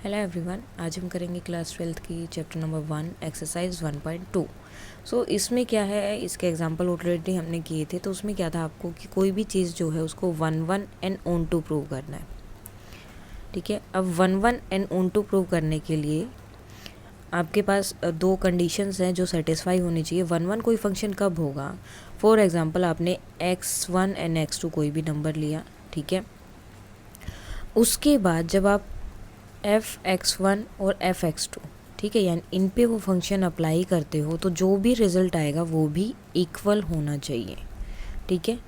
Hello everyone, आज हम करेंगे क्लास 12th की चैप्टर नंबर 1 एक्सरसाइज 1.2। सो इसमें क्या है, इसके एग्जांपल ऑलरेडी हमने किए थे। तो उसमें क्या था आपको कि कोई भी चीज़ जो है उसको 1 एंड ऑन टू प्रूव करना है। ठीक है, अब 1 एंड ऑन टू प्रूव करने के लिए आपके पास दो कंडीशंस हैं जो सेटिस्फाई होनी चाहिए। 1 कोई फंक्शन कब होगा, फॉर एग्जांपल आपने x1 एंड x2 कोई भी नंबर लिया, ठीक है। उसके बाद जब आप f(x1) और f(x2), ठीक है, यानी इन पे वो फंक्शन अप्लाई करते हो तो जो भी रिज़ल्ट आएगा वो भी इक्वल होना चाहिए। ठीक है,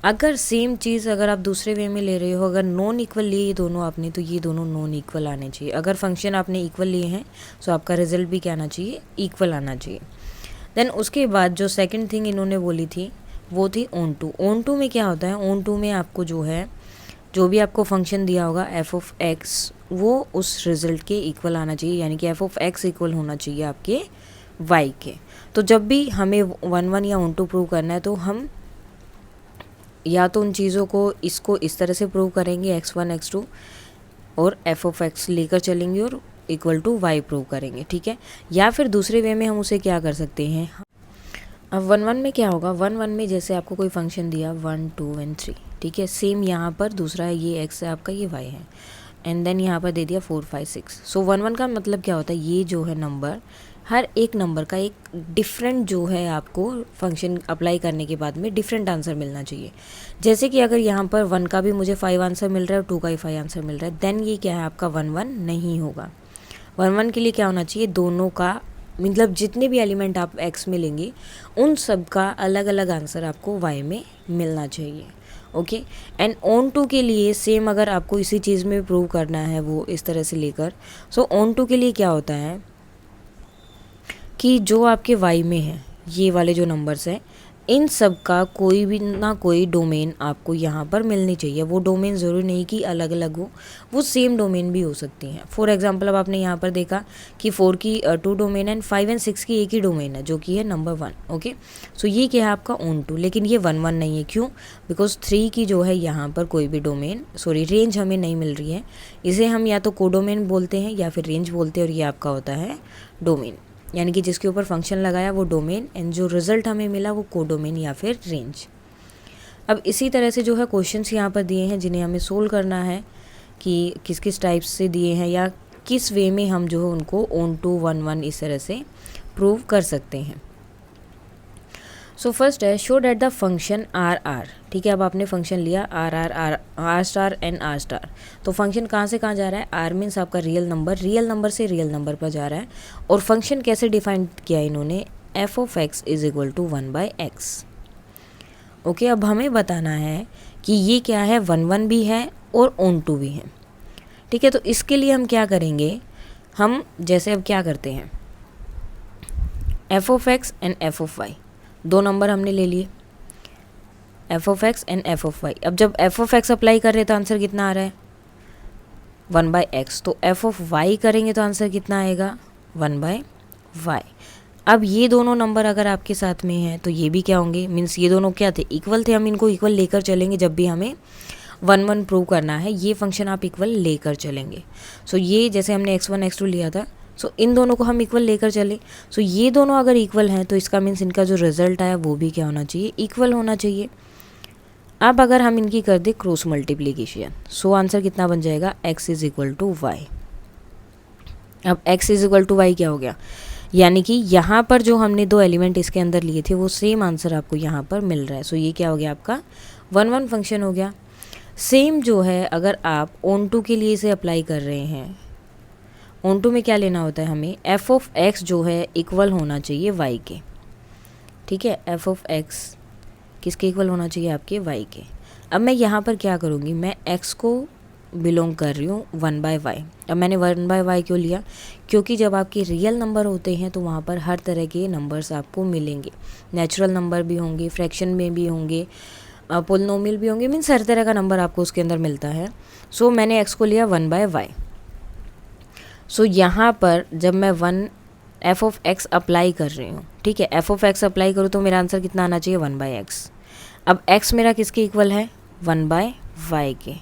अगर सेम चीज़ अगर आप दूसरे वे में ले रहे हो, अगर नॉन इक्वल लिए ये दोनों आपने, तो ये दोनों नॉन इक्वल आने चाहिए। अगर फंक्शन आपने इक्वल लिए हैं तो आपका रिजल्ट भी क्या आना चाहिए, इक्वल आना चाहिए। देन उसके बाद जो सेकंड थिंग इन्होंने बोली थी वो थी ऑन टू। ऑन टू में क्या होता है, ऑन टू में आपको जो है जो भी आपको फंक्शन दिया होगा f(x) वो उस रिज़ल्ट के इक्वल आना चाहिए, यानी कि f(x) इक्वल होना चाहिए आपके y के। तो जब भी हमें 1 या ऑन टू प्रूव करना है तो हम या तो उन चीज़ों को इसको इस तरह से प्रूव करेंगे x1 x2 और f(x) लेकर चलेंगे और इक्वल टू y प्रूव करेंगे, ठीक है। या फिर दूसरे वे में हम उसे क्या कर सकते हैं, अब 1 में क्या होगा, 1 में जैसे आपको कोई फंक्शन दिया 1 2 एंड 3, ठीक है। सेम यहाँ पर दूसरा ये x है आपका, ये y है, एंड देन यहाँ पर दे दिया 4 5 6। सो 1 का मतलब क्या होता है, ये जो है नंबर, हर एक नंबर का एक डिफरेंट जो है आपको फंक्शन अप्लाई करने के बाद में डिफरेंट आंसर मिलना चाहिए। जैसे कि अगर यहाँ पर 1 का भी मुझे 5 आंसर मिल रहा है और 2 का ही 5 आंसर मिल रहा है, देन ये क्या है आपका 1 नहीं होगा। 1 के लिए क्या होना चाहिए, दोनों का मतलब जितने भी एलिमेंट आप x में लेंगे उन सब का अलग अलग आंसर आपको y में मिलना चाहिए। ओके, एंड ऑन टू के लिए सेम, अगर आपको इसी चीज़ में प्रूव करना है वो इस तरह से लेकर, सो ऑन टू के लिए क्या होता है कि जो आपके y में है, ये वाले जो नंबर्स हैं, इन सब का कोई भी ना कोई डोमेन आपको यहाँ पर मिलनी चाहिए। वो डोमेन ज़रूरी नहीं कि अलग अलग हो, वो सेम डोमेन भी हो सकती हैं। फॉर एग्जांपल अब आपने यहाँ पर देखा कि 4 की 2 डोमेन एंड 5 एंड 6 की एक ही डोमेन है जो कि है नंबर 1। ओके, सो ये क्या है आपका ऑन टू, लेकिन ये 1 नहीं है। क्यों? बिकॉज 3 की जो है यहाँ पर कोई भी डोमेन रेंज हमें नहीं मिल रही है। इसे हम या तो कोडोमेन बोलते हैं या फिर रेंज बोलते हैं, और ये आपका होता है डोमेन, यानी कि जिसके ऊपर फंक्शन लगाया वो डोमेन एंड जो रिज़ल्ट हमें मिला वो कोडोमेन या फिर रेंज। अब इसी तरह से जो है क्वेश्चंस यहाँ पर दिए हैं जिन्हें हमें सोल्व करना है कि किस किस टाइप से दिए हैं या किस वे में हम जो है उनको ऑन टू 1 इस तरह से प्रूव कर सकते हैं। सो फर्स्ट है show that the function R, ठीक है। अब आपने फंक्शन लिया R star and R star, तो फंक्शन कहाँ से कहाँ जा रहा है, आर मीन्स आपका रियल नंबर से रियल नंबर पर जा रहा है। और फंक्शन कैसे डिफाइन किया इन्होंने, f(x) is equal to 1/x। Okay, अब हमें बताना है कि ये क्या है, 1 भी है और ऑन टू भी है, ठीक है। तो इसके लिए हम क्या करेंगे, हम जैसे अब क्या करते हैं, f(x) एंड f(y) दो नंबर हमने ले लिए, f(x) एंड f(y). अब जब f(x) अप्लाई कर रहे तो आंसर कितना आ रहा है, 1/x। तो f(y) करेंगे तो आंसर कितना आएगा, 1/y। अब ये दोनों नंबर अगर आपके साथ में हैं तो ये भी क्या होंगे, मीन्स ये दोनों क्या थे, इक्वल थे। हम इनको इक्वल लेकर चलेंगे जब भी हमें 1 प्रूव करना है, ये फंक्शन आप इक्वल लेकर चलेंगे। सो ये जैसे हमने x1 x2 लिया था, सो इन दोनों को हम इक्वल लेकर चले। सो ये दोनों अगर इक्वल हैं तो इसका मीन्स इनका जो रिजल्ट आया वो भी क्या होना चाहिए, इक्वल होना चाहिए। अब अगर हम इनकी कर दे क्रॉस मल्टीप्लिकेशन, सो आंसर कितना बन जाएगा, x is equal to y. अब x is equal to y क्या हो गया, यानी कि यहाँ पर जो हमने दो एलिमेंट इसके अंदर लिए थे वो सेम आंसर आपको यहाँ पर मिल रहा है। सो ये क्या हो गया आपका 1 फंक्शन हो गया। सेम जो है अगर आप ऑन टू के लिए इसे अप्लाई कर रहे हैं, ऑन टू में क्या लेना होता है हमें, f(x) जो है इक्वल होना चाहिए y के, ठीक है। f(x) किसके इक्वल होना चाहिए, आपके y के। अब मैं यहाँ पर क्या करूँगी, मैं x को बिलोंग कर रही हूँ 1/y। अब मैंने 1/y क्यों लिया, क्योंकि जब आपके रियल नंबर होते हैं तो वहाँ पर हर तरह के नंबर्स आपको मिलेंगे, नेचुरल नंबर भी होंगे, फ्रैक्शन में भी होंगे, पोलिनोमियल भी होंगे, मीन्स हर तरह का नंबर आपको उसके अंदर मिलता है। सो मैंने x को लिया 1/y। सो यहाँ पर जब मैं f(x) अप्लाई कर रही हूँ, ठीक है, f(x) अप्लाई करूँ तो मेरा आंसर कितना आना चाहिए, 1/x। अब x मेरा किसके इक्वल है, 1/y के।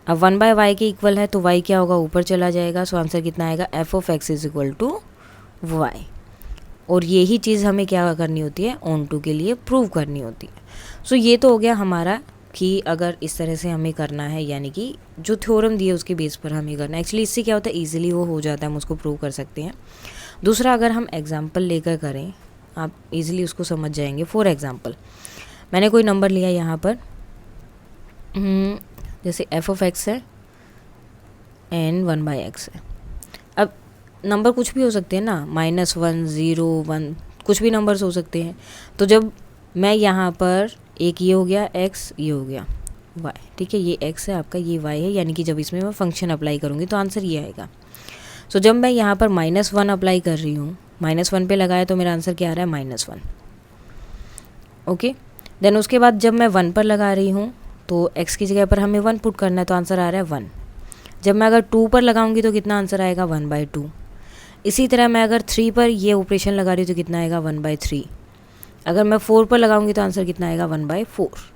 अब 1/y के इक्वल है तो y क्या होगा, ऊपर चला जाएगा। सो आंसर कितना आएगा, f of x is equal to y. और यही चीज़ हमें क्या करनी होती है, ऑन टू के लिए प्रूव करनी होती है। सो ये तो हो गया हमारा कि अगर इस तरह से हमें करना है, यानी कि जो थ्योरम दिए उसके बेस पर हमें करना है। एक्चुअली इससे क्या होता है, ईजिली वो हो जाता है, हम उसको प्रूव कर सकते हैं। दूसरा, अगर हम एग्जाम्पल लेकर करें, आप इजीली उसको समझ जाएंगे। फॉर एग्जाम्पल, मैंने कोई नंबर लिया यहाँ पर, जैसे एफ ऑफ एक्स है एंड 1/x है। अब नंबर कुछ भी हो सकते हैं ना, -1, 0, 1, कुछ भी नंबर्स हो सकते हैं। तो जब मैं यहाँ पर, एक ये हो गया x, ये हो गया y, ठीक है, ये x है आपका, ये y है, यानी कि जब इसमें मैं फंक्शन अप्लाई करूँगी तो आंसर ये आएगा। सो जब मैं यहाँ पर -1 अप्लाई कर रही हूँ, -1 पे लगाया तो मेरा आंसर क्या आ रहा है, -1। ओके, देन उसके बाद जब मैं 1 पर लगा रही हूँ तो x की जगह पर हमें 1 पुट करना है तो आंसर आ रहा है 1। जब मैं अगर 2 पर लगाऊंगी तो कितना आंसर आएगा, 1/2। इसी तरह मैं अगर 3 पर ये ऑपरेशन लगा रही हूँ तो कितना आएगा, 1/3। अगर मैं 4 पर लगाऊंगी तो आंसर कितना आएगा, 1/4।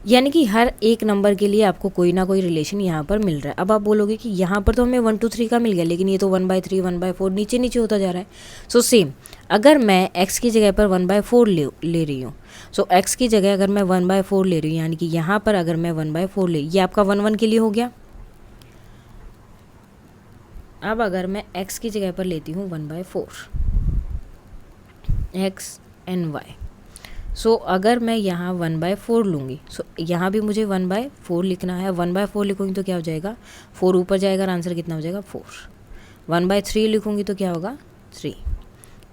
यानी कि हर एक नंबर के लिए आपको कोई ना कोई रिलेशन यहाँ पर मिल रहा है। अब आप बोलोगे कि यहाँ पर तो हमें 1 2 3 का मिल गया, लेकिन ये तो 1/3 1/4 नीचे नीचे होता जा रहा है। सो सेम, अगर मैं x की जगह पर 1/4 ले रही हूँ, सो x की जगह अगर मैं 1/4 ले रही हूँ, यानी कि यहाँ पर अगर मैं 1/4 ले, ये आपका 1 1 के लिए हो गया। अब अगर मैं x की जगह पर लेती हूँ 1/4, x एंड y, सो अगर मैं यहाँ 1/4 लूँगी, सो यहाँ भी मुझे 1/4 लिखना है। 1/4 लिखूँगी तो क्या हो जाएगा, 4 ऊपर जाएगा और आंसर कितना हो जाएगा, 4। 1/3 लिखूँगी तो क्या होगा, 3।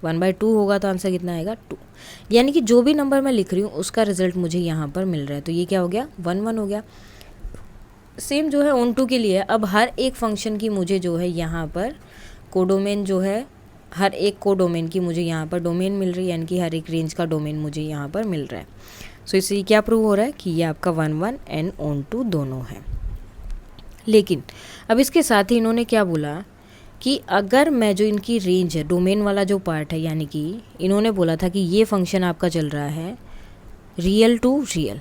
1/2 होगा तो आंसर कितना आएगा, 2। यानी कि जो भी नंबर मैं लिख रही हूँ उसका रिजल्ट मुझे यहाँ पर मिल रहा है। तो ये क्या हो गया, 1 1 हो गया। सेम जो है ऑन टू के लिए, अब हर एक फंक्शन की मुझे जो है यहाँ पर कोडोमेन जो है, हर एक कोडोमेन की मुझे यहाँ पर डोमेन मिल रही है, यानी कि हर एक रेंज का डोमेन मुझे यहाँ पर मिल रहा है। सो इससे क्या प्रूव हो रहा है कि ये आपका 1 1 एंड ऑन टू दोनों है। लेकिन अब इसके साथ ही इन्होंने क्या बोला कि अगर मैं जो इनकी रेंज है, डोमेन वाला जो पार्ट है, यानी कि इन्होंने बोला था कि ये फंक्शन आपका चल रहा है रियल टू रियल।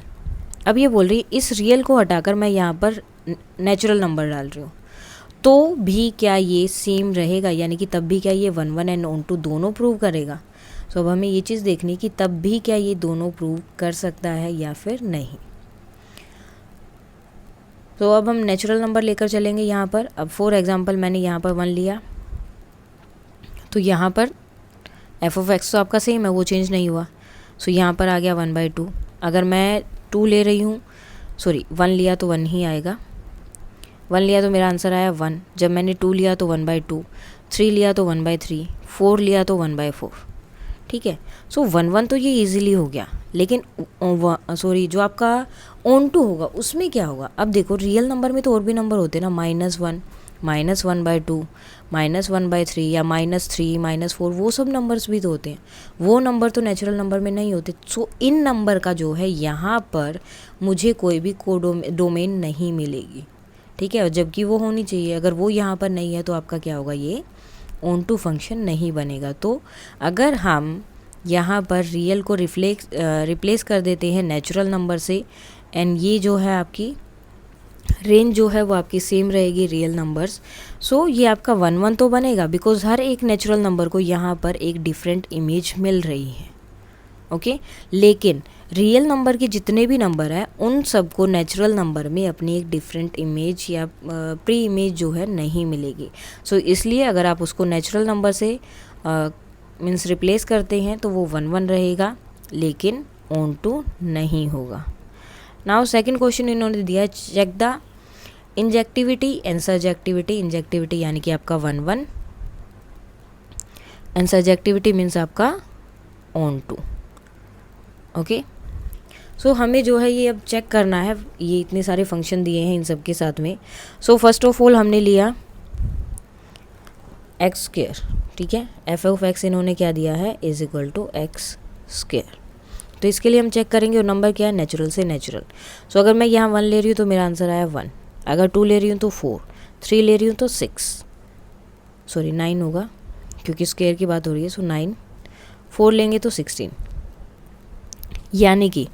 अब ये बोल रही है इस रियल को हटाकर मैं यहाँ पर नेचुरल नंबर डाल रही हूँ, तो भी क्या ये सेम रहेगा, यानी कि तब भी क्या ये 1 1 एंड ऑन टू दोनों प्रूव करेगा। सो अब हमें ये चीज़ देखनी कि तब भी क्या ये दोनों प्रूव कर सकता है या फिर नहीं। तो अब हम नेचुरल नंबर लेकर चलेंगे यहाँ पर। अब फॉर एग्जांपल मैंने यहाँ पर 1 लिया, तो यहाँ पर एफ ऑफ एक्स तो आपका सेम है, वो चेंज नहीं हुआ। सो यहाँ पर आ गया 1/2। अगर मैं 2 ले रही हूँ, सॉरी 1 लिया तो 1 ही आएगा। 1 लिया तो मेरा आंसर आया 1। जब मैंने 2 लिया तो 1/2, 3 लिया तो 1/3, 4 लिया तो 1/4। ठीक है, सो 1 1 तो ये इजीली हो गया। लेकिन सॉरी, जो आपका ऑन टू होगा उसमें क्या होगा। अब देखो रियल नंबर में तो और भी नंबर होते हैं ना, -1, -1/2, -1/3 या -3, -4, वो सब नंबर्स भी तो होते हैं। वो नंबर तो नेचुरल नंबर में नहीं होते। सो इन नंबर का जो है यहाँ पर मुझे कोई भी डोमेन नहीं मिलेगी। ठीक है, जबकि वो होनी चाहिए। अगर वो यहाँ पर नहीं है तो आपका क्या होगा, ये ऑन टू फंक्शन नहीं बनेगा। तो अगर हम यहाँ पर रियल को रिप्लेस कर देते हैं नेचुरल नंबर से, एंड ये जो है आपकी रेंज जो है वो आपकी सेम रहेगी रियल नंबर्स। सो ये आपका 1 1 तो बनेगा, बिकॉज हर एक नेचुरल नंबर को यहाँ पर एक डिफरेंट इमेज मिल रही है। ओके, लेकिन रियल नंबर के जितने भी नंबर हैं उन सबको नेचुरल नंबर में अपनी एक डिफरेंट इमेज या प्री इमेज जो है नहीं मिलेगी। सो इसलिए अगर आप उसको नेचुरल नंबर से मीन्स रिप्लेस करते हैं तो वो 1 1 रहेगा, लेकिन ऑन टू नहीं होगा। नाउ सेकंड क्वेश्चन इन्होंने दिया है, check the injectivity and surjectivity. Injectivity यानी कि आपका 1 1 एंड सर्जेक्टिविटी मीन्स आपका ऑन टू। ओके, सो हमें जो है ये अब चेक करना है, ये इतने सारे फंक्शन दिए हैं इन सब के साथ में। सो फर्स्ट ऑफ ऑल हमने लिया एक्स स्क्वायर। ठीक है, एफ ऑफ एक्स इन्होंने क्या दिया है, is equal to x square. तो इसके लिए हम चेक करेंगे और नंबर क्या है, नेचुरल से नेचुरल। सो अगर मैं यहाँ 1 ले रही हूँ तो मेरा आंसर आया 1। अगर 2 ले रही हूँ तो 4, 3 ले रही हूँ तो 6, सॉरी 9 होगा क्योंकि स्क्वायर की बात हो रही है। सो 9, 4 लेंगे तो 16। यानी कि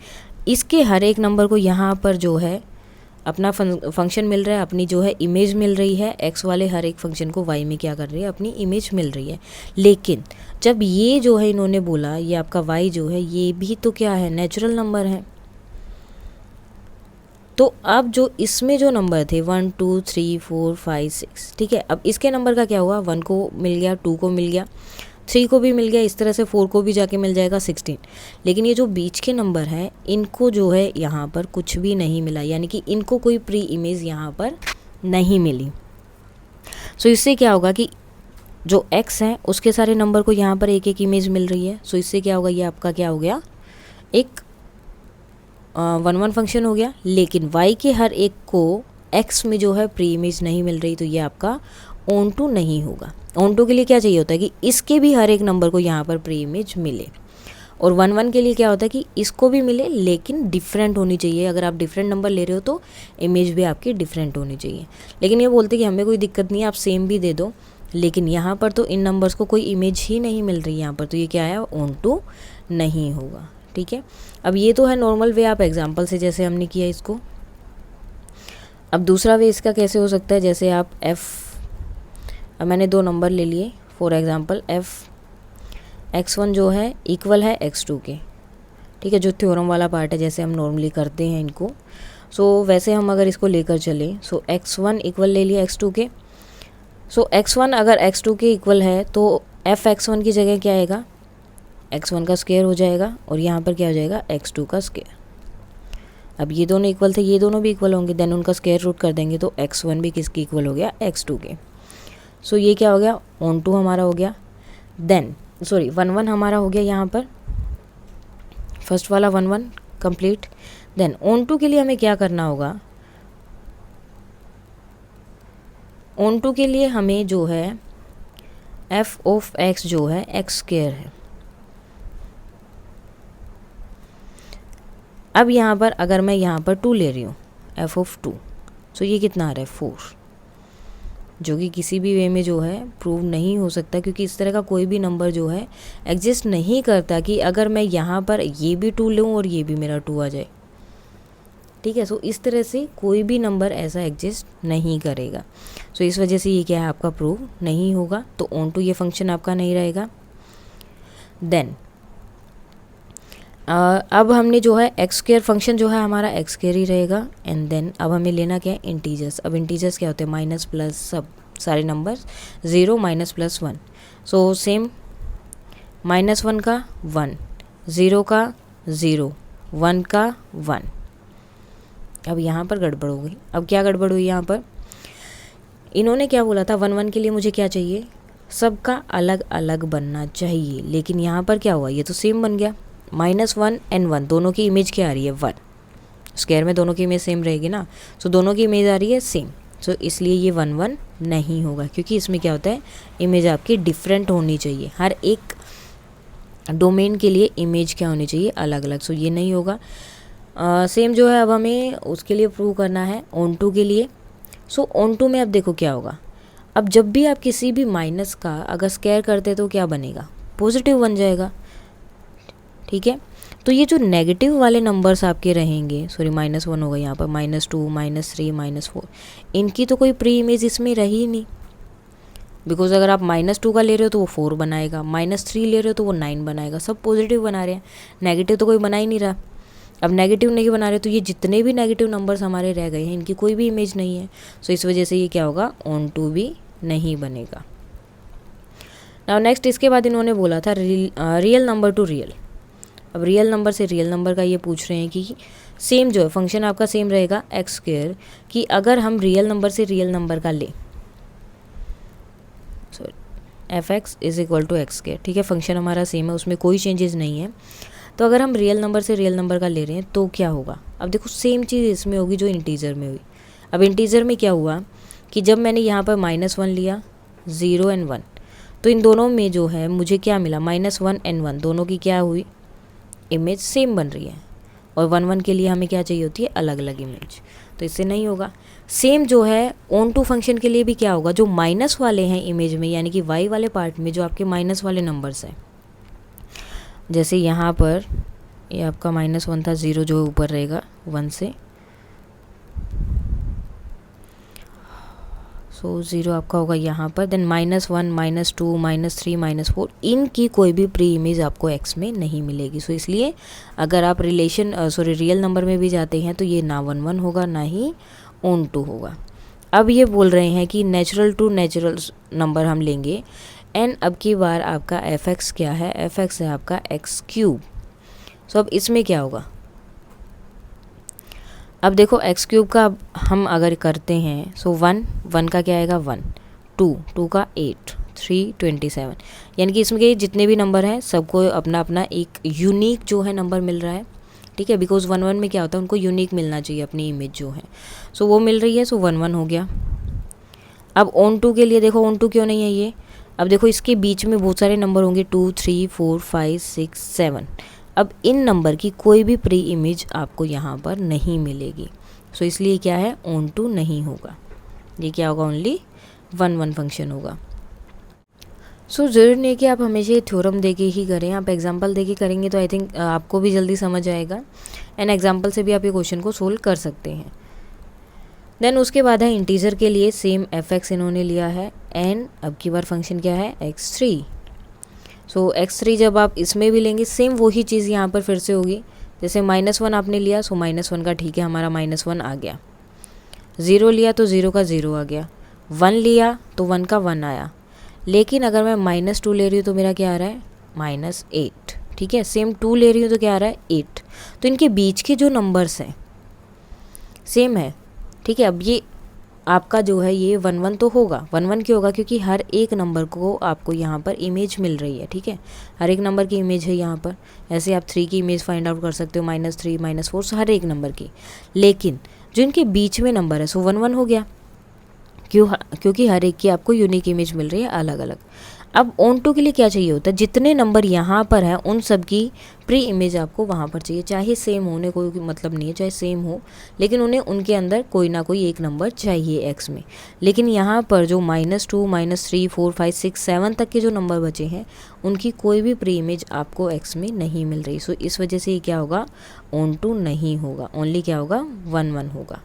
इसके हर एक नंबर को यहाँ पर जो है अपना फंक्शन मिल रहा है, अपनी जो है इमेज मिल रही है, एक्स वाले हर एक फंक्शन को वाई में क्या कर रही है, अपनी इमेज मिल रही है। लेकिन जब ये जो है इन्होंने बोला ये आपका वाई जो है ये भी तो क्या है, नेचुरल नंबर है। तो अब जो इसमें जो नंबर थे 1 2 3 4 5 6, ठीक है, अब इसके नंबर का क्या हुआ, 1 को मिल गया, 2 को मिल गया, 3 को भी मिल गया, इस तरह से 4 को भी जाके मिल जाएगा 16। लेकिन ये जो बीच के नंबर हैं इनको जो है यहाँ पर कुछ भी नहीं मिला, यानी कि इनको कोई प्री इमेज यहाँ पर नहीं मिली। सो इससे क्या होगा कि जो x है उसके सारे नंबर को यहाँ पर एक एक इमेज मिल रही है। सो इससे क्या होगा, ये आपका क्या हो गया, एक 1 1 फंक्शन हो गया। लेकिन y के हर एक को x में जो है प्री इमेज नहीं मिल रही, तो ये आपका ऑन टू नहीं होगा। ऑन टू के लिए क्या चाहिए होता है कि इसके भी हर एक नंबर को यहाँ पर प्री इमेज मिले, और 1 1 के लिए क्या होता है कि इसको भी मिले लेकिन डिफरेंट होनी चाहिए। अगर आप डिफरेंट नंबर ले रहे हो तो इमेज भी आपकी डिफरेंट होनी चाहिए। लेकिन ये बोलते कि हमें कोई दिक्कत नहीं है, आप सेम भी दे दो, लेकिन यहाँ पर तो इन नंबर्स को कोई इमेज ही नहीं मिल रही यहाँ पर, तो ये क्या है, ऑन टू नहीं होगा। ठीक है, अब ये तो है नॉर्मल वे, आप एग्जाम्पल से जैसे हमने किया इसको। अब दूसरा वे इसका कैसे हो सकता है, जैसे आप अब मैंने 2 नंबर ले लिए, फॉर एग्जांपल x1 जो है इक्वल है x2 के, ठीक है, जो थ्योरम वाला पार्ट है जैसे हम नॉर्मली करते हैं इनको। सो वैसे हम अगर इसको लेकर चलें, सो x1 इक्वल ले लिया x2 के। सो x1 अगर x2 के इक्वल है तो f(x1) की जगह क्या आएगा, x1 का स्क्वायर हो जाएगा, और यहाँ पर क्या हो जाएगा, x2 का स्क्वायर। अब ये दोनों इक्वल थे, ये दोनों भी इक्वल होंगे, देन उनका स्क्वायर रूट कर देंगे तो x1 भी किसकी इक्वल हो गया, x2 के। सो ये क्या हो गया, ऑन टू हमारा हो गया। देन 1 1 हमारा हो गया यहाँ पर, फर्स्ट वाला 1 1 कंप्लीट। देन ऑन टू के लिए हमें क्या करना होगा, ऑन टू के लिए हमें जो है f ऑफ x जो है x स्क्वायर है। अब यहाँ पर अगर मैं यहाँ पर 2 ले रही हूँ, f ऑफ 2, सो ये कितना आ रहा है 4, जो कि किसी भी वे में जो है प्रूव नहीं हो सकता, क्योंकि इस तरह का कोई भी नंबर जो है एग्जिस्ट नहीं करता कि अगर मैं यहाँ पर ये भी 2 लूँ और ये भी मेरा 2 आ जाए। ठीक है, सो इस तरह से कोई भी नंबर ऐसा एग्जिस्ट नहीं करेगा। सो इस वजह से ये क्या है, आपका प्रूव नहीं होगा, तो ऑन टू ये फंक्शन आपका नहीं रहेगा। देन अब हमने जो है एक्स स्क्वायर फंक्शन जो है हमारा एक्स स्क्वायर ही रहेगा। एंड देन अब हमें लेना क्या है, इंटीजर्स। अब इंटीजर्स क्या होते हैं, माइनस प्लस, सब सारे numbers 0 minus plus 1। So same -1 का 1, 0 का 0, 1 का 1। अब यहाँ पर गड़बड़ हो गई। अब क्या गड़बड़ हुई, यहाँ पर इन्होंने क्या बोला था, 1 1 के लिए मुझे क्या चाहिए, सबका अलग अलग बनना चाहिए। लेकिन यहाँ पर क्या हुआ, ये तो सेम बन गया। -1 and 1 दोनों की इमेज क्या आ रही है, 1। स्क्वायर में दोनों की इमेज सेम रहेगी ना, सो दोनों की इमेज आ रही है सेम। सो इसलिए ये 1 1 नहीं होगा, क्योंकि इसमें क्या होता है, इमेज आपकी डिफरेंट होनी चाहिए। हर एक डोमेन के लिए इमेज क्या होनी चाहिए, अलग अलग। सो ये नहीं होगा। सेम जो है अब हमें उसके लिए प्रूव करना है ऑन टू के लिए। सो ऑन टू में अब देखो क्या होगा, अब जब भी आप किसी भी माइनस का अगर स्क्वायर करते तो क्या बनेगा, पॉजिटिव बन जाएगा। ठीक है, तो ये जो नेगेटिव वाले नंबर्स आपके रहेंगे, सॉरी -1 होगा यहाँ पर, -2 -3 -4, इनकी तो कोई प्री इमेज इसमें रही ही नहीं। बिकॉज अगर आप -2 का ले रहे हो तो वो 4 बनाएगा, -3 ले रहे हो तो वो 9 बनाएगा। सब पॉजिटिव बना रहे हैं, नेगेटिव तो कोई बना ही नहीं रहा। अब नेगेटिव नहीं बना रहे तो ये जितने भी नेगेटिव नंबर्स हमारे रह गए हैं इनकी कोई भी इमेज नहीं है। सो इस वजह से ये क्या होगा, ऑन टू भी नहीं बनेगा। नाउ नेक्स्ट, इसके बाद इन्होंने बोला था रियल नंबर टू रियल। अब रियल नंबर से रियल नंबर का ये पूछ रहे हैं कि सेम जो है फंक्शन आपका सेम रहेगा एक्स स्क्वायर, कि अगर हम रियल नंबर से रियल नंबर का लें, sorry f(x) is equal to x square. ठीक है, फंक्शन हमारा सेम है, उसमें कोई चेंजेस नहीं है। तो अगर हम रियल नंबर से रियल नंबर का ले रहे हैं तो क्या होगा, अब देखो सेम चीज़ इसमें होगी जो इंटीजर में हुई। अब इंटीजर में क्या हुआ कि जब मैंने यहाँ पर -1 लिया, 0 and 1, तो इन दोनों में जो है मुझे क्या मिला, -1 and 1 दोनों की क्या हुई, इमेज सेम बन रही है। और 1 1 के लिए हमें क्या चाहिए होती है, अलग अलग इमेज, तो इससे नहीं होगा। सेम जो है ऑन टू फंक्शन के लिए भी क्या होगा, जो माइनस वाले हैं इमेज में, यानी कि y वाले पार्ट में जो आपके माइनस वाले नंबर्स हैं, जैसे यहाँ पर ये आपका -1 था, 0 जो ऊपर रहेगा 1 से, सो ज़ीरो आपका होगा यहाँ पर, देन -1 -2 -3 -4 इनकी कोई भी प्री इमेज आपको एक्स में नहीं मिलेगी। सो इसलिए अगर आप रियल नंबर में भी जाते हैं तो ये ना 1 1 होगा ना ही ऑन टू होगा। अब ये बोल रहे हैं कि नेचुरल टू नेचुरल नंबर हम लेंगे, एंड अब की बार आपका एफ एक्स क्या है, एफ एक्स है आपका एक्स क्यूब। सो अब इसमें क्या होगा, अब देखो एक्स क्यूब का हम अगर करते हैं, सो 1 का क्या आएगा 1, 2 का 8, 3 27, यानी कि इसमें के जितने भी नंबर हैं सबको अपना अपना एक यूनिक जो है नंबर मिल रहा है, ठीक है, बिकॉज 1 1 में क्या होता है, उनको यूनिक मिलना चाहिए अपनी इमेज जो है, सो वो मिल रही है, सो 1 1 हो गया। अब ऑन टू के लिए देखो ऑन टू क्यों नहीं है ये, अब देखो इसके बीच में बहुत सारे नंबर होंगे 2 3 4 5 6 7, अब इन नंबर की कोई भी प्री इमेज आपको यहाँ पर नहीं मिलेगी। सो इसलिए क्या है, ऑन टू नहीं होगा, ये क्या होगा, ओनली 1 1 फंक्शन होगा। सो ज़रूर नहीं कि आप हमेशा ये थ्योरम दे के ही करें, आप एग्जांपल दे के करेंगे तो आई थिंक आपको भी जल्दी समझ आएगा, एंड एग्जांपल से भी आप ये क्वेश्चन को सोल्व कर सकते हैं। देन उसके बाद है इंटीजर के लिए सेम एफ एक्स इन्होंने लिया है, एंड अब की बार फंक्शन क्या है, x3। सो x3 जब आप इसमें भी लेंगे सेम वही चीज़ यहाँ पर फिर से होगी, जैसे -1 आपने लिया, सो -1 का ठीक है हमारा -1 आ गया, 0 लिया तो 0 का 0 आ गया, 1 लिया तो 1 का 1 आया, लेकिन अगर मैं -2 ले रही हूँ तो मेरा क्या आ रहा है, -8, ठीक है, सेम 2 ले रही हूँ तो क्या आ रहा है 8, तो इनके बीच के जो नंबर्स हैं सेम है, ठीक है। अब ये आपका जो है ये 1 1 तो होगा, 1 1 क्यों होगा, क्योंकि हर एक नंबर को आपको यहाँ पर इमेज मिल रही है, ठीक है, हर एक नंबर की इमेज है यहाँ पर, ऐसे आप 3 की इमेज फाइंड आउट कर सकते हो, -3 -4 हर एक नंबर की, लेकिन जो इनके बीच में नंबर है सो 1 1 हो गया, क्योंकि हर एक की आपको यूनिक इमेज मिल रही है अलग अलग। अब ऑन टू के लिए क्या चाहिए होता है, जितने नंबर यहाँ पर हैं उन सब की प्री इमेज आपको वहाँ पर चाहिए, चाहे सेम होने कोई मतलब नहीं है, चाहे सेम हो, लेकिन उन्हें उनके अंदर कोई ना कोई एक नंबर चाहिए एक्स में। लेकिन यहाँ पर जो -2 -3 4 5 6 7 तक के जो नंबर बचे हैं उनकी कोई भी प्री इमेज आपको एक्स में नहीं मिल रही, सो इस वजह से ये क्या होगा, ऑन टू नहीं होगा, ओनली क्या होगा 1 1 होगा।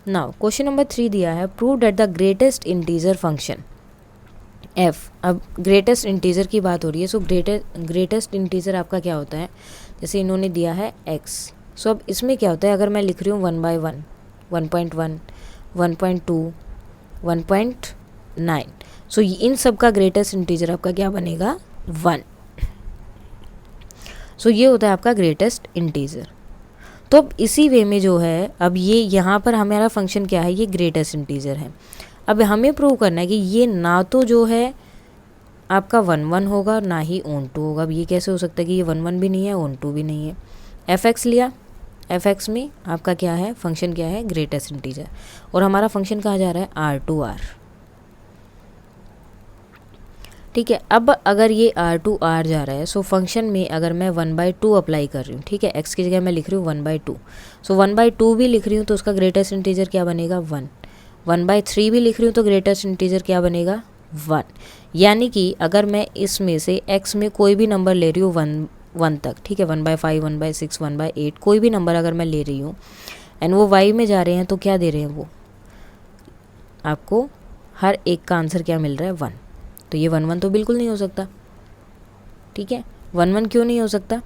नाउ क्वेश्चन नंबर 3 दिया है, prove that the greatest integer function f। अब ग्रेटेस्ट इंटीजर की बात हो रही है, सो ग्रेटेस्ट इंटीजर आपका क्या होता है, जैसे इन्होंने दिया है x, सो अब इसमें क्या होता है, अगर मैं लिख रही हूँ 1 by 1 1.1 1.2 1.9, सो इन सब का ग्रेटेस्ट इंटीजर आपका क्या बनेगा 1, सो ये होता है आपका ग्रेटेस्ट इंटीजर। तो अब इसी वे में जो है, अब ये यहाँ पर हमारा फंक्शन क्या है, ये ग्रेटेस्ट इंटीजर है। अब हमें प्रूव करना है कि ये ना तो जो है आपका 1 1 होगा ना ही ऑन टू होगा। अब ये कैसे हो सकता है कि ये 1 1 भी नहीं है ऑन टू भी नहीं है। एफ एक्स लिया, एफ एक्स में आपका क्या है, फंक्शन क्या है, ग्रेटेस्ट इंटीजर, और हमारा फंक्शन कहाँ जा रहा है, R2R, ठीक है। अब अगर ये R2R जा रहा है, सो फंक्शन में अगर मैं 1/2 अप्लाई कर रही हूँ, ठीक है, x की जगह मैं लिख रही हूँ 1/2, सो 1/2 भी लिख रही हूँ तो उसका ग्रेटेस्ट इंटीजर क्या बनेगा 1, 1/3 भी लिख रही हूँ तो ग्रेटेस्ट इंटीजर क्या बनेगा 1। यानी कि अगर मैं इसमें से x में कोई भी नंबर ले रही हूँ 1 तक, ठीक है, 1/5 1/6 1/8 कोई भी नंबर अगर मैं ले रही हूँ एंड वो y में जा रहे हैं, तो क्या दे रहे हैं वो आपको, हर एक का आंसर क्या मिल रहा है 1, तो ये 1 1 तो बिल्कुल नहीं हो सकता, ठीक है। 1 1 क्यों नहीं हो सकता,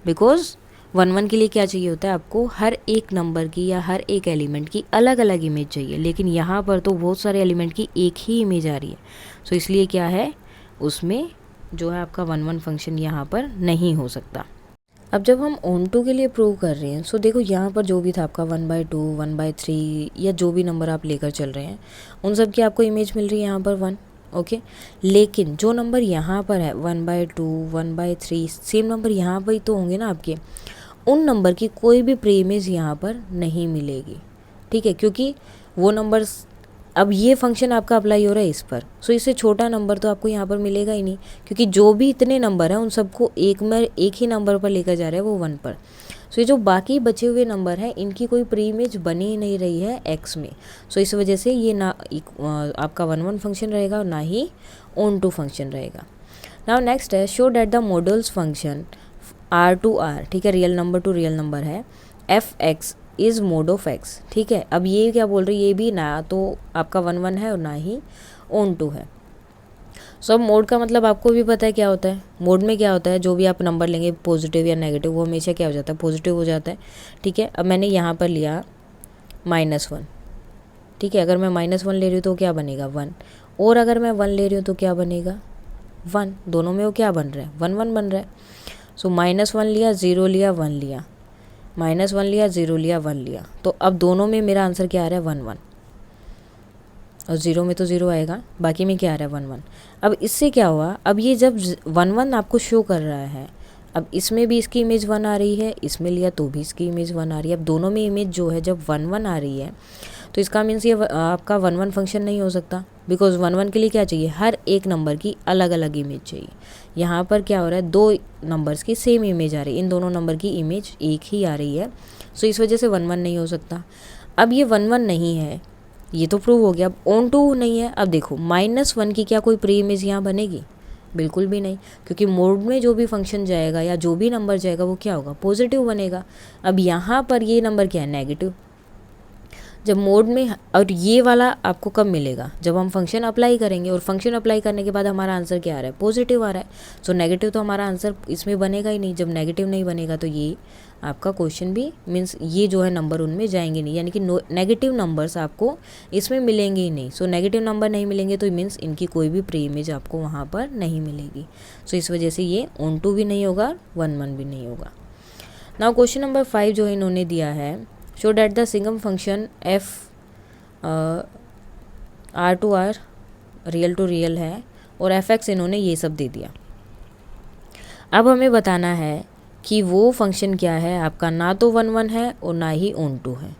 बिकॉज 1 1 के लिए क्या चाहिए होता है, आपको हर एक नंबर की या हर एक एलिमेंट की अलग अलग इमेज चाहिए, लेकिन यहाँ पर तो बहुत सारे एलिमेंट की एक ही इमेज आ रही है, सो इसलिए क्या है, उसमें जो है आपका 1 1 फंक्शन यहाँ पर नहीं हो सकता। अब जब हम ऑन टू के लिए प्रूव कर रहे हैं, सो देखो यहाँ पर जो भी था आपका 1/2 1/3 या जो भी नंबर आप लेकर चल रहे हैं उन सब की आपको इमेज मिल रही है यहाँ पर 1, ओके। लेकिन जो नंबर यहाँ पर है 1/2 1/3 सेम नंबर यहाँ पर ही तो होंगे ना आपके, उन नंबर की कोई भी प्री इमेज यहाँ पर नहीं मिलेगी, ठीक है, क्योंकि वो नंबर, अब ये फंक्शन आपका अप्लाई हो रहा है इस पर, सो इससे छोटा नंबर तो आपको यहाँ पर मिलेगा ही नहीं, क्योंकि जो भी इतने नंबर हैं उन सबको एक ही नंबर पर लेकर जा रहे हैं वो 1 पर, सो ये जो बाकी बचे हुए नंबर हैं इनकी कोई प्री इमेज बनी ही नहीं रही है x में, सो इस वजह से ये ना आपका 1 1 फंक्शन रहेगा और ना ही ऑन टू फंक्शन रहेगा। नाउ नेक्स्ट है, show that the models function R2R, ठीक है, real number two real number है, f(x) is mode of x. ठीक है, अब ये क्या बोल रही है, ये भी ना तो आपका 1 1 है और ना ही ऑन टू है। सो अब मोड का मतलब आपको भी पता है क्या होता है। मोड में क्या होता है, जो भी आप नंबर लेंगे पॉजिटिव या नेगेटिव, वो हमेशा क्या हो जाता है, पॉजिटिव हो जाता है। ठीक है, अब मैंने यहाँ पर लिया -1। ठीक है, अगर मैं -1 ले रही हूँ तो क्या बनेगा 1, और अगर मैं 1 ले रही हूँ तो क्या बनेगा 1। दोनों में वो क्या बन रहा है, 1 1 बन रहा है। सो -1 लिया, 0 लिया, 1 लिया, -1 लिया, 0 लिया, 1 लिया, तो अब दोनों में मेरा आंसर क्या आ रहा है 1 1, और 0 में तो 0 आएगा, बाकी में क्या आ रहा है 1 1। अब इससे क्या हुआ, अब ये जब 1 1 आपको शो कर रहा है, अब इसमें भी इसकी इमेज 1 आ रही है, इसमें लिया तो भी इसकी इमेज 1 आ रही है। अब दोनों में इमेज जो है जब 1 1 आ रही है तो इसका मीन्स ये आपका 1 1 फंक्शन नहीं हो सकता, बिकॉज 1 1 के लिए क्या चाहिए, हर एक नंबर की अलग अलग इमेज चाहिए। यहाँ पर क्या हो रहा है, दो नंबर्स की सेम इमेज आ रही है, इन दोनों नंबर की इमेज एक ही आ रही है, सो इस वजह से 1 1 नहीं हो सकता। अब ये 1 1 नहीं है, ये तो प्रूव हो गया। अब ऑन टू नहीं है, अब देखो -1 की क्या कोई प्री इमेज यहाँ बनेगी, बिल्कुल भी नहीं, क्योंकि मोड में जो भी फंक्शन जाएगा या जो भी नंबर जाएगा वो क्या होगा, पॉजिटिव बनेगा। अब यहाँ पर ये नंबर क्या है, नेगेटिव। जब मोड में, और ये वाला आपको कब मिलेगा, जब हम फंक्शन अप्लाई करेंगे, और फंक्शन अप्लाई करने के बाद हमारा आंसर क्या आ रहा है, पॉजिटिव आ रहा है। सो नेगेटिव तो हमारा आंसर इसमें बनेगा ही नहीं। जब नेगेटिव नहीं बनेगा तो ये आपका क्वेश्चन भी मीन्स ये जो है नंबर उनमें जाएंगे नहीं, यानी कि नेगेटिव नंबर्स आपको इसमें मिलेंगे ही नहीं। सो नेगेटिव नंबर नहीं मिलेंगे तो मीन्स इनकी कोई भी प्री इमेज आपको वहाँ पर नहीं मिलेगी। सो इस वजह से ये ऑन टू भी नहीं होगा, 1 1 भी नहीं होगा। नाउ क्वेश्चन नंबर 5 जो इन्होंने दिया है, show that the signum function f R to R real to real है, और f(x) इन्होंने ये सब दे दिया। अब हमें बताना है कि वो फंक्शन क्या है आपका, ना तो 1 1 है और ना ही ऑन टू है।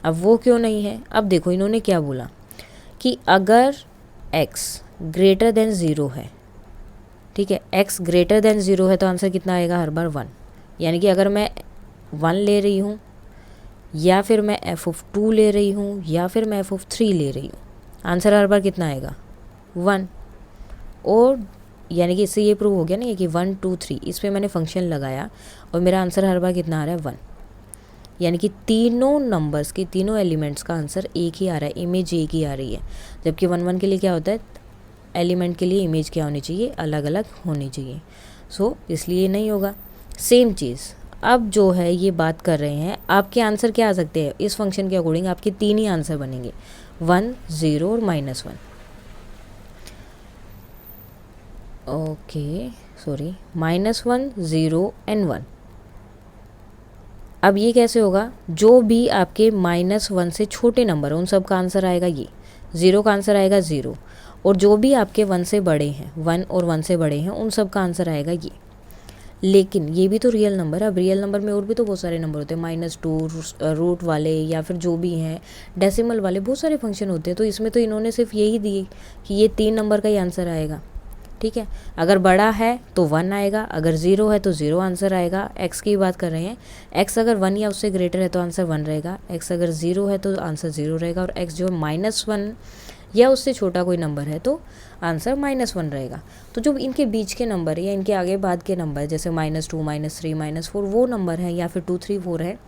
अब वो क्यों नहीं है, अब देखो इन्होंने क्या बोला कि अगर x ग्रेटर देन 0 है, ठीक है, x ग्रेटर देन 0 है तो आंसर कितना आएगा, हर बार 1। यानी कि अगर मैं 1 ले रही हूँ, या फिर मैं f(2) ले रही हूँ, या फिर मैं f(3) ले रही हूँ, आंसर हर बार कितना आएगा 1। और यानी कि इससे ये प्रूव हो गया ना कि 1 2 3 इस पर मैंने फंक्शन लगाया और मेरा आंसर हर बार कितना आ रहा है 1। यानी कि तीनों नंबर्स के तीनों एलिमेंट्स का आंसर एक ही आ रहा है, इमेज एक ही आ रही है। जबकि 1 1 के लिए क्या होता है, एलिमेंट के लिए इमेज क्या होनी चाहिए, अलग अलग होनी चाहिए। सो इसलिए नहीं होगा। सेम चीज़ अब जो है ये बात कर रहे हैं, आपके आंसर क्या आ सकते हैं इस फंक्शन के अकॉर्डिंग, आपके 3 ही आंसर बनेंगे, 1 0 और -1। Okay sorry, -1 0 and 1। अब ये कैसे होगा, जो भी आपके -1 से छोटे नंबर हैं उन सब का आंसर आएगा ये, 0 का आंसर आएगा 0, और जो भी आपके 1 से बड़े हैं, 1 और 1 से बड़े हैं, उन सब का आंसर आएगा ये। लेकिन ये भी तो रियल नंबर है। अब रियल नंबर में और भी तो बहुत सारे नंबर होते हैं, -2 रूट वाले, या फिर जो भी हैं डेसिमल वाले, बहुत सारे फंक्शन होते हैं। तो इसमें तो इन्होंने सिर्फ यही दिए कि ये 3 नंबर का ही आंसर आएगा। ठीक है, अगर बड़ा है तो 1 आएगा, अगर 0 है तो 0 आंसर आएगा। x की बात कर रहे हैं, x अगर 1 या उससे ग्रेटर है तो आंसर 1 रहेगा, x अगर 0 है तो आंसर 0 रहेगा, और x जो -1 या उससे छोटा कोई नंबर है तो आंसर -1 रहेगा। तो जो इनके बीच के नंबर है या इनके आगे बाद के नंबर जैसे -2 -3 -4 वो नंबर हैं, या फिर 2 3 4 है,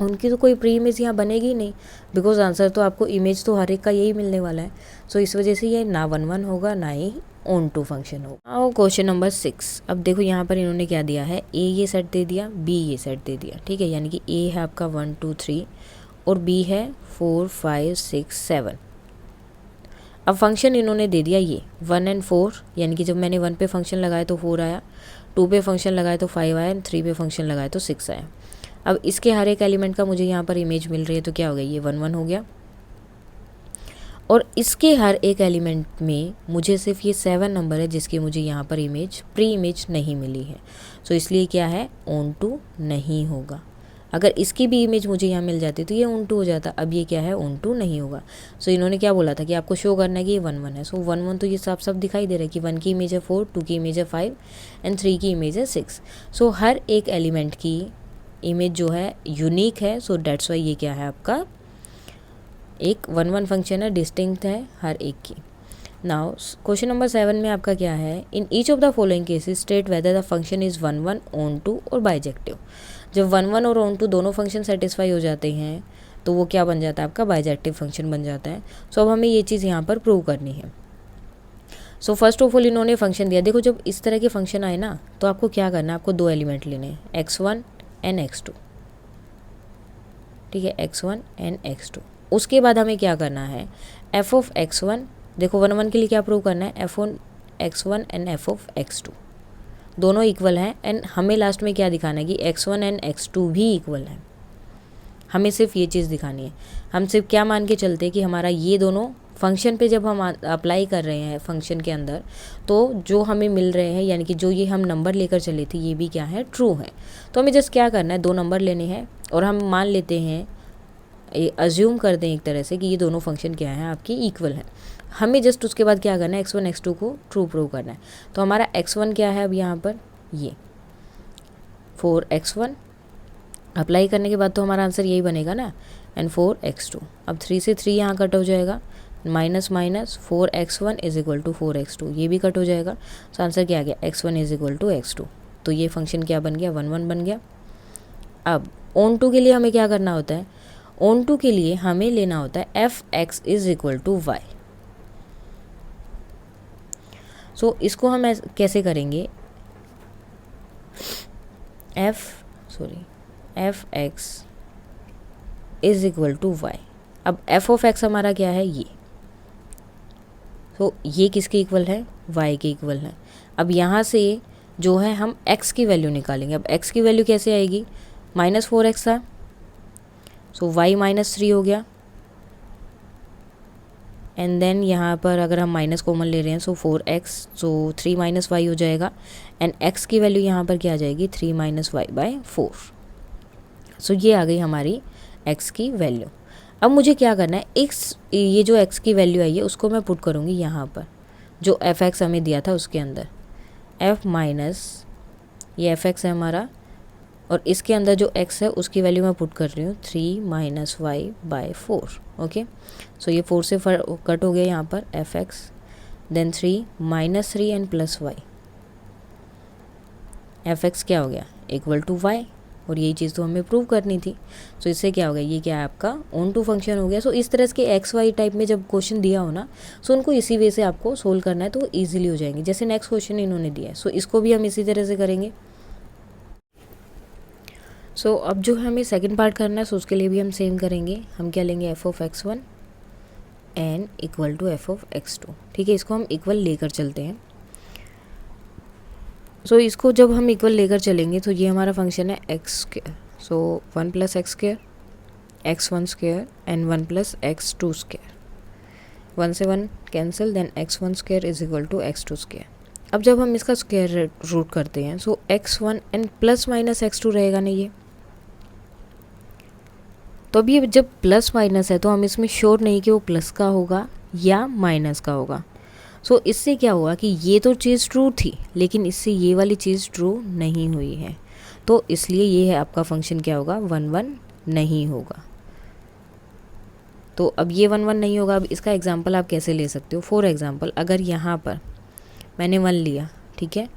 उनकी तो कोई प्री इमेज यहाँ बनेगी नहीं, बिकॉज आंसर तो आपको इमेज तो हर एक का यही मिलने वाला है। सो इस वजह से ये ना 1 1 होगा ना ही ऑन टू फंक्शन होगा। और क्वेश्चन नंबर 6, अब देखो यहाँ पर इन्होंने क्या दिया है, ए ये सेट दे दिया, बी ये सेट दे दिया। ठीक है, यानी कि ए है आपका 1 2 3 और बी है 4 5 6 7। अब फंक्शन इन्होंने दे दिया ये 1 एंड 4, यानी कि जब मैंने 1 पे फंक्शन लगाया तो 4 आया, 2 पे फंक्शन लगाया तो 5 आया, 3 पे फंक्शन लगाया तो 6 आया। अब इसके हर एक एलिमेंट का मुझे यहाँ पर इमेज मिल रही है, तो क्या हो गया, ये 1 1 हो गया। और इसके हर एक एलिमेंट में मुझे सिर्फ ये 7 नंबर है जिसकी मुझे यहाँ पर इमेज प्री इमेज नहीं मिली है। सो इसलिए क्या है, ऑन टू नहीं होगा। अगर इसकी भी इमेज मुझे यहाँ मिल जाती तो ये ऑन टू हो जाता। अब ये क्या है, ऑन टू नहीं होगा। सो इन्होंने क्या बोला था कि आपको शो करना है कि ये 1 1 है। सो 1 1 तो ये साफ साफ दिखाई दे रहा है कि 1 की इमेज है 4, 2 की इमेज है 5 एंड 3 की इमेज है 6। सो हर एक एलिमेंट की इमेज जो है यूनिक है। सो डेट्स वाई ये क्या है आपका एक 1 1 फंक्शन है, डिस्टिंक्ट है हर एक की। नाउ क्वेश्चन नंबर 7 में आपका क्या है, in each of the following cases state whether the function is 1 1 onto और बाइजेक्टिव। जब 1 1 और ऑन टू दोनों फंक्शन सेटिस्फाई हो जाते हैं तो वो क्या बन जाता है, आपका बाइजेक्टिव फंक्शन बन जाता है। सो अब हमें ये चीज़ यहाँ पर प्रूव करनी है। सो फर्स्ट ऑफ ऑल इन्होंने फंक्शन दिया, देखो जब इस तरह के फंक्शन आए ना तो आपको क्या करना है, आपको दो एलिमेंट लेने हैं x1 एंड x2, ठीक है, x1 एंड x2। उसके बाद हमें क्या करना है, f ऑफ x1, देखो 1 1 के लिए क्या प्रूव करना है, f on x1 and f of x2 दोनों इक्वल हैं, एंड हमें लास्ट में क्या दिखाना है कि x1 एंड x2 भी इक्वल हैं। हमें सिर्फ ये चीज़ दिखानी है। हम सिर्फ क्या मान के चलते हैं कि हमारा ये दोनों फंक्शन पे जब हम अप्लाई कर रहे हैं फंक्शन के अंदर, तो जो हमें मिल रहे हैं यानी कि जो ये हम नंबर लेकर चले थे ये भी क्या है, ट्रू है। तो हमें जस्ट क्या करना है, दो नंबर लेने हैं और हम मान लेते हैं, अज्यूम कर दें एक तरह से कि ये दोनों फंक्शन क्या है आपकी इक्वल है। हमें जस्ट उसके बाद क्या करना है, x1 x2 को ट्रू प्रूव करना है। तो हमारा x1 क्या है अब यहाँ पर, ये 4x1 अप्लाई करने के बाद तो हमारा आंसर यही बनेगा ना, एंड 4x2। अब 3 से 3 यहाँ कट हो जाएगा, minus minus 4x1 is equal to 4x2, ये भी कट हो जाएगा। तो आंसर क्या आ गया, x1 is equal to x2। तो ये फंक्शन क्या बन गया, 1 1 बन गया। अब ऑन टू के लिए हमें क्या करना होता है, ऑन टू के लिए हमें लेना होता है f(x) is equal to y। So इसको हम कैसे करेंगे, f(x) is equal to y। अब f ऑफ x हमारा क्या है, ये, तो ये किसके इक्वल है, y के इक्वल है। अब यहाँ से जो है हम x की वैल्यू निकालेंगे। अब x की वैल्यू कैसे आएगी, -4x था, सो y -3 हो गया, एंड देन यहाँ पर अगर हम माइनस कॉमन ले रहे हैं सो 4x, सो 3 - y हो जाएगा, एंड x की वैल्यू यहाँ पर क्या आ जाएगी, 3 - y/4। सो ये आ गई हमारी x की वैल्यू। अब मुझे क्या करना है, ये जो x की वैल्यू आई है उसको मैं पुट करूँगी यहाँ पर, जो f(x) हमें दिया था उसके अंदर, f माइनस ये f(x) है हमारा, और इसके अंदर जो x है उसकी वैल्यू मैं पुट कर रही हूँ 3 - y/4। ओके, सो ये 4 से कट हो गया यहाँ पर f(x), then 3 -3 and plus y, f(x) क्या हो गया, इक्वल टू y, और यही चीज़ तो हमें प्रूव करनी थी। सो इससे क्या हो गया, ये क्या है आपका ऑन टू फंक्शन हो गया। सो इस तरह के एक्स वाई टाइप में जब क्वेश्चन दिया हो ना, सो उनको इसी वे से आपको सोल्व करना है तो ईजिली हो जाएंगे। जैसे नेक्स्ट क्वेश्चन इन्होंने दिया है, सो इसको भी हम इसी तरह से करेंगे। सो अब जो हमें सेकंड पार्ट करना है, सो उसके लिए भी हम सेम करेंगे। हम क्या लेंगे, f of x1 an equal to f of x2, ठीक है, इसको हम इक्वल लेकर चलते हैं। सो इसको जब हम इक्वल लेकर चलेंगे तो ये हमारा फंक्शन है x², so 1 + x², x1² and 1 + x2², 1 से 1 cancel, then x1² is equal to x2²। अब जब हम इसका स्क्वायर रूट करते हैं, सो x1 and plus minus x2 रहेगा ना ये, तो अभी जब प्लस माइनस है तो हम इसमें श्योर नहीं कि वो प्लस का होगा या माइनस का होगा। सो इससे क्या हुआ कि ये तो चीज़ ट्रू थी लेकिन इससे ये वाली चीज़ ट्रू नहीं हुई है, तो इसलिए ये है आपका फंक्शन क्या होगा, 1 1 नहीं होगा। तो अब ये 1 1 नहीं होगा। अब इसका एग्जांपल आप कैसे ले सकते हो, फॉर एग्जांपल अगर यहाँ पर मैंने 1 लिया, ठीक है,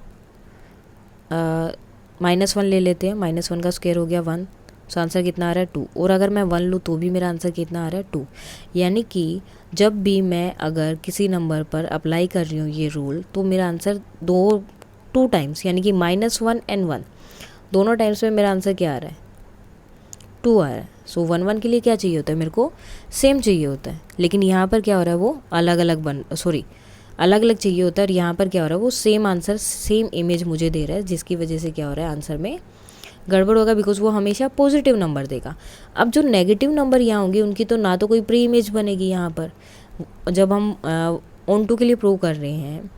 -1 ले लेते हैं, -1 का स्क्वायर हो गया 1, सो आंसर कितना आ रहा है 2, और अगर मैं 1 लूँ तो भी मेरा आंसर कितना आ रहा है 2। यानी कि जब भी मैं अगर किसी नंबर पर अप्लाई कर रही हूँ ये रूल, तो मेरा आंसर 2 टाइम्स यानी कि -1 एंड 1 दोनों टाइम्स में मेरा आंसर क्या आ रहा है, 2 आ रहा है। सो 1 1 के लिए क्या चाहिए होता है, मेरे को सेम चाहिए होता है, लेकिन यहाँ पर क्या हो रहा है, वो अलग अलग चाहिए होता है, और यहाँ पर क्या हो रहा है, वो सेम आंसर सेम इमेज मुझे दे रहा है, जिसकी वजह से क्या हो रहा है, आंसर में गड़बड़ होगा, बिकॉज वो हमेशा पॉजिटिव नंबर देगा। अब जो नेगेटिव नंबर यहाँ होंगे उनकी तो ना तो कोई प्री इमेज बनेगी यहाँ पर, जब हम ऑन टू के लिए प्रूव कर रहे हैं,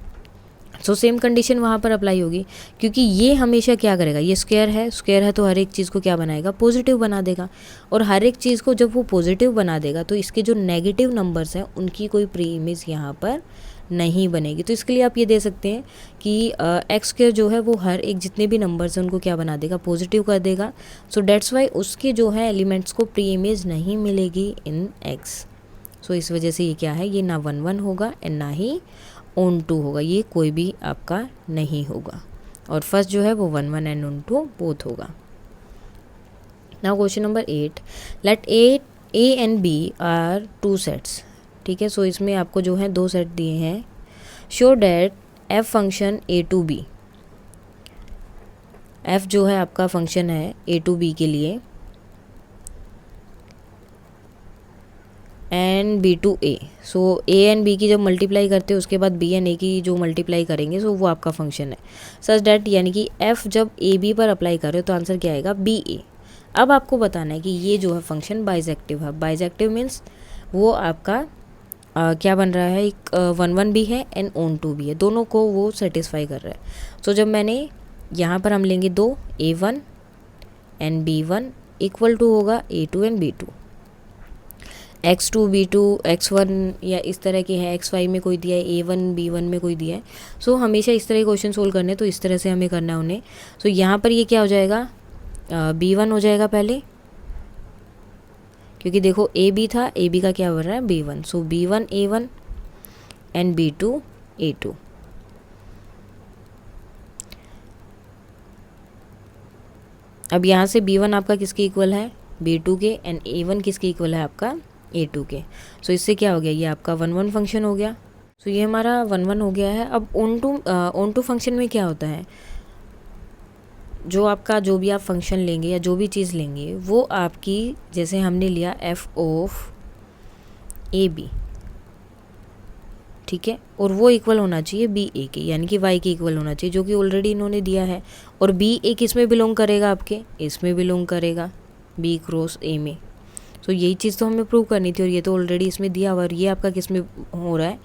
सो सेम कंडीशन वहाँ पर अप्लाई होगी, क्योंकि ये हमेशा क्या करेगा, ये स्क्वायर है तो हर एक चीज़ को क्या बनाएगा, पॉजिटिव बना देगा, और हर एक चीज़ को जब वो पॉजिटिव बना देगा तो इसके जो नेगेटिव नंबर्स हैं उनकी कोई प्री इमेज यहाँ पर नहीं बनेगी। तो इसके लिए आप ये दे सकते हैं कि x² जो है वो हर एक जितने भी नंबर्स हैं उनको क्या बना देगा, पॉजिटिव कर देगा। सो डेट्स वाई उसके जो है एलिमेंट्स को प्री इमेज नहीं मिलेगी इन x। सो इस वजह से ये क्या है, ये ना 1 1 होगा एंड ना ही ऑन टू होगा, ये कोई भी आपका नहीं होगा। और फर्स्ट जो है वो 1 1 एंड ऑन टू बोथ होगा। Now question number 8, let A and B are 2 sets. ठीक है, सो इसमें आपको जो है 2 सेट दिए हैं। Show that f function A to B, f जो है आपका फंक्शन है ए टू बी के लिए and B to A. So A and B की जब मल्टीप्लाई करते हैं उसके बाद बी एंड ए की जो मल्टीप्लाई करेंगे सो वो आपका फंक्शन है। सच डैट यानी कि एफ जब ए बी पर अप्लाई कर रहे हो तो आंसर क्या आएगा, बी ए। अब आपको बताना है कि ये जो है फंक्शन बाइजेक्टिव है। बाइजेक्टिव मीन्स वो आपका क्या बन रहा है, एक 1 1 भी है एंड ऑन टू भी है, दोनों को वो सेटिस्फाई कर रहा है। सो जब मैंने यहाँ पर हम लेंगे 2 A1 and B1 equal to होगा A2 and B2, X2 B2 X1 या इस तरह के हैं, X5 में कोई दिया है, A1 B1 में कोई दिया है। सो हमेशा इस तरह के क्वेश्चन सोल्व करने तो इस तरह से हमें करना है उन्हें। सो यहाँ पर ये क्या हो जाएगा, B1 हो जाएगा पहले, क्योंकि देखो ए बी था, ए बी का क्या बन रहा है B1। So B1 A1 and B2 A2। अब यहाँ से B1 आपका किसके इक्वल है, B2 के, एंड A1 किसके इक्वल है आपका A2 के। सो इससे क्या हो गया, ये आपका 1 1 फंक्शन हो गया। सो ये हमारा 1 1 हो गया है। अब ऑन टू फंक्शन में क्या होता है, जो भी आप फंक्शन लेंगे या जो भी चीज़ लेंगे वो आपकी, जैसे हमने लिया एफ ऑफ ए बी, ठीक है, और वो इक्वल होना चाहिए बी ए के, यानी कि वाई के इक्वल होना चाहिए, जो कि ऑलरेडी इन्होंने दिया है। और बी ए किस में बिलोंग करेगा, आपके इसमें बिलोंग करेगा, बी क्रॉस ए में। तो यही चीज़ तो हमें प्रूव करनी थी और ये तो ऑलरेडी इसमें दिया हुआ, और ये आपका किस में हो रहा है,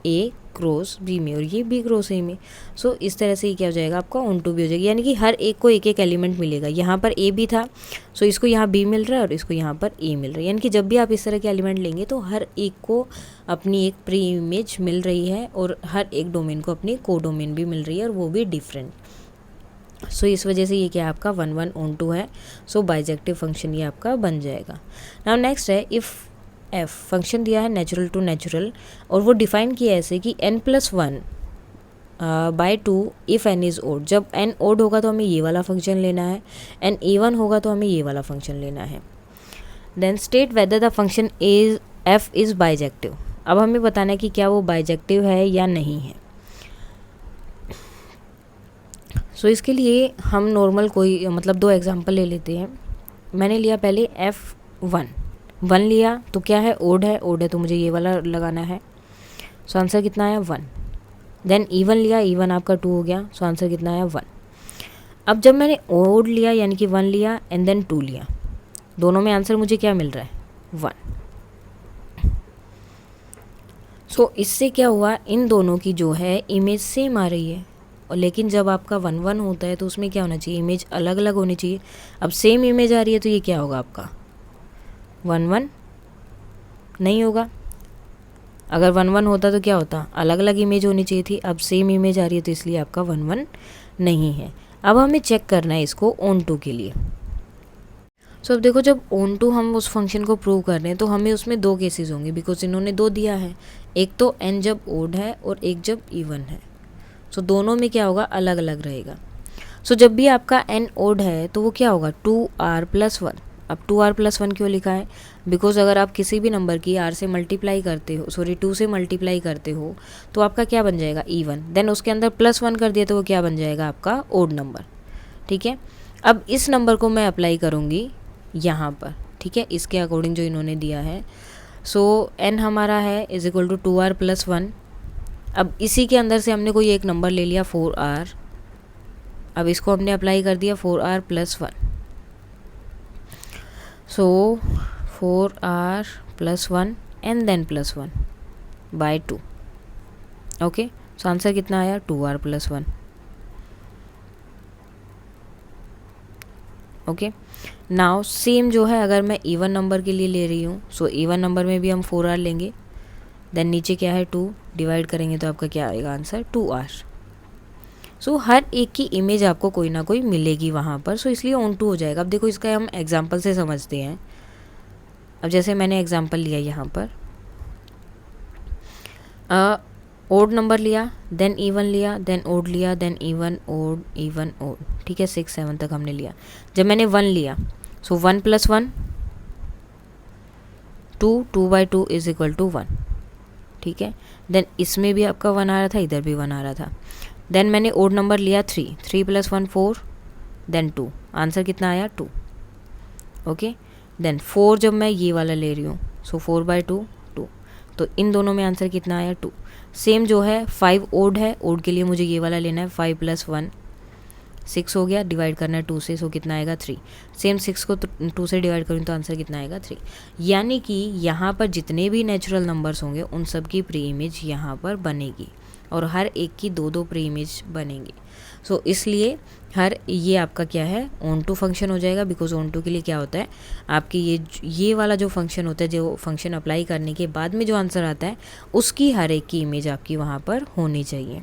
ए क्रॉस बी में, और ये बी क्रॉस ए में। सो इस तरह से ये क्या हो जाएगा, आपका ऑन टू भी हो जाएगा, यानी कि हर एक को एक एक एलिमेंट मिलेगा। यहाँ पर ए भी था, सो इसको यहाँ बी मिल रहा है और इसको यहाँ पर ए मिल रहा है, यानी कि जब भी आप इस तरह के एलिमेंट लेंगे तो हर एक को अपनी एक प्री इमेज मिल रही है और हर एक डोमेन को अपनी को डोमेन भी मिल रही है, और वो भी डिफरेंट। सो इस वजह से ये क्या आपका 1 1 ऑन टू है। सो बाइजेक्टिव फंक्शन ये आपका बन जाएगा। नाउ नेक्स्ट है, इफ़ एफ फंक्शन दिया है नेचुरल टू नेचुरल, और वो डिफाइन किया ऐसे कि n+1 by 2 if n is odd. जब n ओड होगा तो हमें ये वाला फंक्शन लेना है, n even होगा तो हमें ये वाला फंक्शन लेना है। Then state whether the function is f is bijective. अब हमें बताना है कि क्या वो बाइजेक्टिव है या नहीं है। सो इसके लिए हम नॉर्मल कोई मतलब 2 एग्जांपल ले लेते हैं। मैंने लिया पहले F1 लिया तो क्या है, ओड है तो मुझे ये वाला लगाना है। सो आंसर कितना आया 1। देन E1 लिया, E1 आपका 2 हो गया, सो आंसर कितना आया 1। अब जब मैंने ओड लिया यानी कि 1 लिया एंड देन 2 लिया, दोनों में आंसर मुझे क्या मिल रहा है 1। सो इससे क्या हुआ, इन दोनों की जो है इमेज सेम आ रही है, और लेकिन जब आपका 1 1 होता है तो उसमें क्या होना चाहिए, इमेज अलग अलग होनी चाहिए। अब सेम इमेज आ रही है तो ये क्या होगा आपका 1 1 नहीं होगा। अगर 1 1 होता तो क्या होता, अलग अलग इमेज होनी चाहिए थी। अब सेम इमेज आ रही है तो इसलिए आपका 1 1 नहीं है। अब हमें चेक करना है इसको ऑन टू के लिए। सो अब देखो, जब ऑन टू हम उस फंक्शन को प्रूव कर रहे हैं तो हमें उसमें 2 केसेस होंगे, बिकॉज इन्होंने 2 दिया है, एक तो n जब ओड है और एक जब इवन है। सो दोनों में क्या होगा, अलग अलग रहेगा। सो जब भी आपका n ओड है तो वो क्या होगा 2r+1। अब 2r+1 क्यों लिखा है, बिकॉज अगर आप किसी भी नंबर की r से मल्टीप्लाई करते हो, 2 से मल्टीप्लाई करते हो तो आपका क्या बन जाएगा इवन, देन उसके अंदर +1 कर दिया तो वो क्या बन जाएगा आपका ओड नंबर। ठीक है, अब इस नंबर को मैं अप्लाई करूँगी यहाँ पर, ठीक है, इसके अकॉर्डिंग जो इन्होंने दिया है। सो n हमारा है = 2r+1। अब इसी के अंदर से हमने कोई एक नंबर ले लिया 4r, अब इसको हमने अप्लाई कर दिया 4r+1। So 4r+1 and then +1 by 2। Okay, so answer कितना आया 2r+1। ओके, नाउ सेम जो है अगर मैं इवन नंबर के लिए ले रही हूँ, सो इवन नंबर में भी हम 4r लेंगे, देन नीचे क्या है 2, डिवाइड करेंगे तो आपका क्या आएगा आंसर 2r। सो हर एक की इमेज आपको कोई ना कोई मिलेगी वहाँ पर, सो इसलिए ऑन टू हो जाएगा। अब देखो इसका हम एग्जांपल से समझते हैं। अब जैसे मैंने एग्जांपल लिया यहाँ पर, ओड नंबर लिया, देन इवन लिया, देन ओड लिया, then even odd even odd, ठीक है 6 7 तक हमने लिया। जब मैंने 1 लिया, सो 1 + 1 2, 2/2 इज इक्वल टू 1, ठीक है। देन इसमें भी आपका 1 आ रहा था, इधर भी 1 आ रहा था। देन मैंने ओड नंबर लिया 3, 3 + 1 4, देन 2, आंसर कितना आया 2, ओके। देन 4 जब मैं ये वाला ले रही हूँ, सो 4/2 2, तो इन दोनों में आंसर कितना आया 2। सेम जो है 5 ओड है, ओड के लिए मुझे ये वाला लेना है, 5 + 1 6 हो गया, डिवाइड करना है 2 से, सो कितना आएगा 3। सेम 6 को 2 से डिवाइड करूँ तो आंसर कितना आएगा 3। यानी कि यहाँ पर जितने भी नेचुरल नंबर्स होंगे उन सब की प्री इमेज यहाँ पर बनेगी, और हर एक की 2-2 प्री इमेज बनेंगी। सो इसलिए हर ये आपका क्या है ऑन टू फंक्शन हो जाएगा, बिकॉज ऑन टू के लिए क्या होता है आपकी ये वाला जो फंक्शन होता है, जो फंक्शन अप्लाई करने के बाद में जो आंसर आता है उसकी हर एक की इमेज आपकी वहाँ पर होनी चाहिए।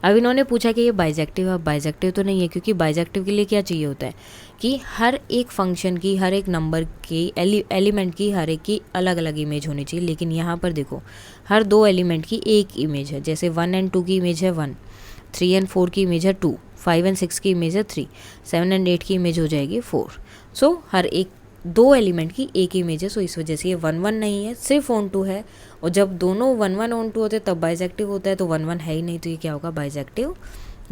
अब इन्होंने पूछा कि ये बाइजेक्टिव है, बाइजेक्टिव तो नहीं है, क्योंकि बाइजेक्टिव के लिए क्या चाहिए होता है कि हर एक फंक्शन की, हर एक नंबर की एलिमेंट की, हर एक की अलग अलग इमेज होनी चाहिए। लेकिन यहाँ पर देखो हर 2 एलिमेंट की एक इमेज है, जैसे 1 और 2 की इमेज है 1, 3 और 4 की इमेज है 2, 5 और 6 की इमेज है 3, 7 और 8 की इमेज हो जाएगी 4। सो हर एक 2 एलिमेंट की एक इमेज है, सो इस वजह से ये 1 1 नहीं है, सिर्फ ऑन टू है। और जब दोनों 1 1 ऑन टू होते हैं तब बाइजेक्टिव होता है, तो 1 1 है ही नहीं, तो ये क्या होगा बाइजेक्टिव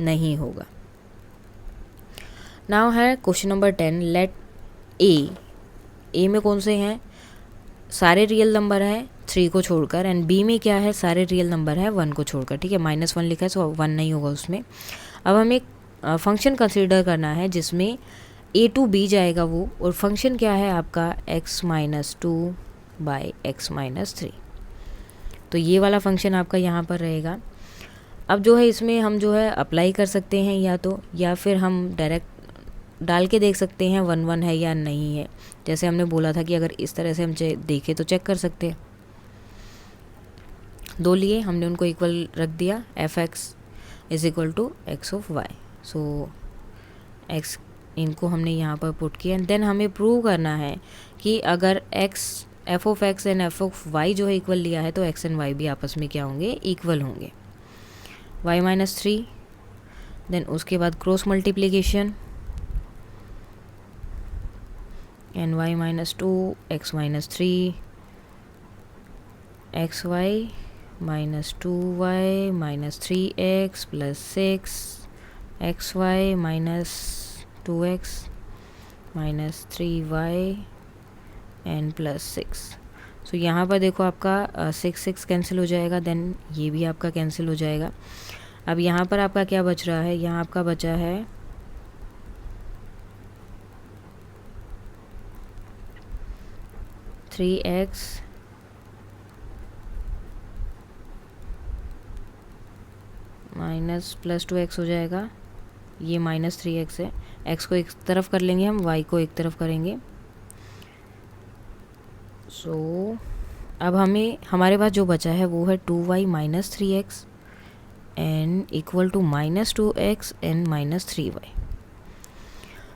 नहीं होगा। नाउ है क्वेश्चन नंबर 10, लेट ए में कौन से हैं, सारे रियल नंबर है 3 को छोड़कर, एंड बी में क्या है सारे रियल नंबर है 1 को छोड़कर, ठीक है। -1 लिखा है, सो 1 नहीं होगा उसमें। अब हमें फंक्शन कंसीडर करना है जिसमें a to b जाएगा वो, और फंक्शन क्या है आपका x - 2 बाई x - 3, तो ये वाला फंक्शन आपका यहाँ पर रहेगा। अब जो है इसमें हम जो है अप्लाई कर सकते हैं या फिर हम डायरेक्ट डाल के देख सकते हैं 1 1 है या नहीं है। जैसे हमने बोला था कि अगर इस तरह से हम देखें तो चेक कर सकते हैं। 2 लिए हमने उनको इक्वल रख दिया, f(x) = x(y), सो x इनको हमने यहाँ पर पुट किया। देन हमें प्रूव करना है कि अगर f(x) एंड f(y) जो है इक्वल लिया है, तो x एंड y भी आपस में क्या होंगे इक्वल होंगे। y - 3, देन उसके बाद cross multiplication, N y - 2 x - 3 xy - 2y - 3x + 6 xy - 2x - 3y and +6। सो यहाँ पर देखो आपका 6 कैंसिल हो जाएगा, देन ये भी आपका कैंसिल हो जाएगा। अब यहाँ पर आपका क्या बच रहा है, यहाँ आपका बचा है 3x - +2x हो जाएगा, ये -3x है। x को एक तरफ कर लेंगे हम, y को एक तरफ करेंगे। सो अब हमारे पास जो बचा है वो है 2y - 3x and equal to -2x and -3y।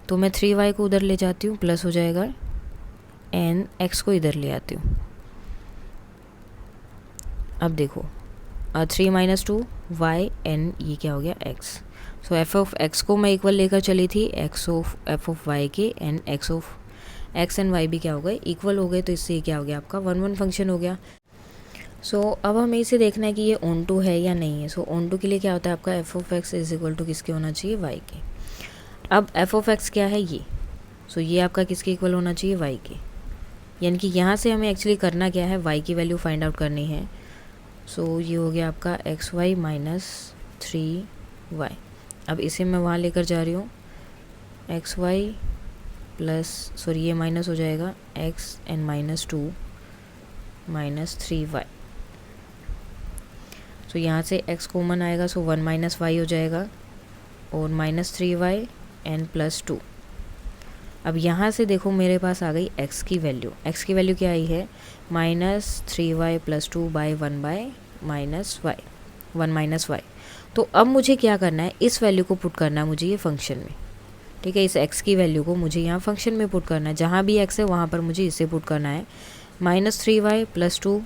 तो मैं 3y को उधर ले जाती हूँ, प्लस हो जाएगा, एंड x को इधर ले आती हूँ। अब देखो 3 - 2 y एंड ये क्या हो गया x। सो f(x) को मैं इक्वल लेकर चली थी f(y) के, एंड x एंड y भी क्या हो गए इक्वल हो गए, तो इससे क्या हो गया आपका 1 1 फंक्शन हो गया। सो अब हमें इसे देखना है कि ये ऑन टू है या नहीं है। सो ऑन टू के लिए क्या होता है आपका f(x) = किसके होना चाहिए y के। अब f(x) क्या है ये, सो ये आपका किसके इक्वल होना चाहिए y के, यानी कि यहाँ से हमें एक्चुअली करना क्या है y की वैल्यू फाइंड आउट करनी है। सो ये हो गया आपका xy - 3y। अब इसे मैं वहाँ लेकर जा रही हूँ, xy प्लस सॉरी ये माइनस हो जाएगा x एंड -2 - 3y। सो यहाँ से x कॉमन आएगा, सो 1 - y हो जाएगा, और -3y एंड +2। अब यहाँ से देखो मेरे पास आ गई x की वैल्यू। x की वैल्यू क्या आई है -3y + 2 बाई 1 - y। तो अब मुझे क्या करना है, इस वैल्यू को पुट करना है मुझे ये फंक्शन में, ठीक है। इस x की वैल्यू को मुझे यहाँ फंक्शन में पुट करना है, जहाँ भी x है वहाँ पर मुझे इसे पुट करना है। -3y + 2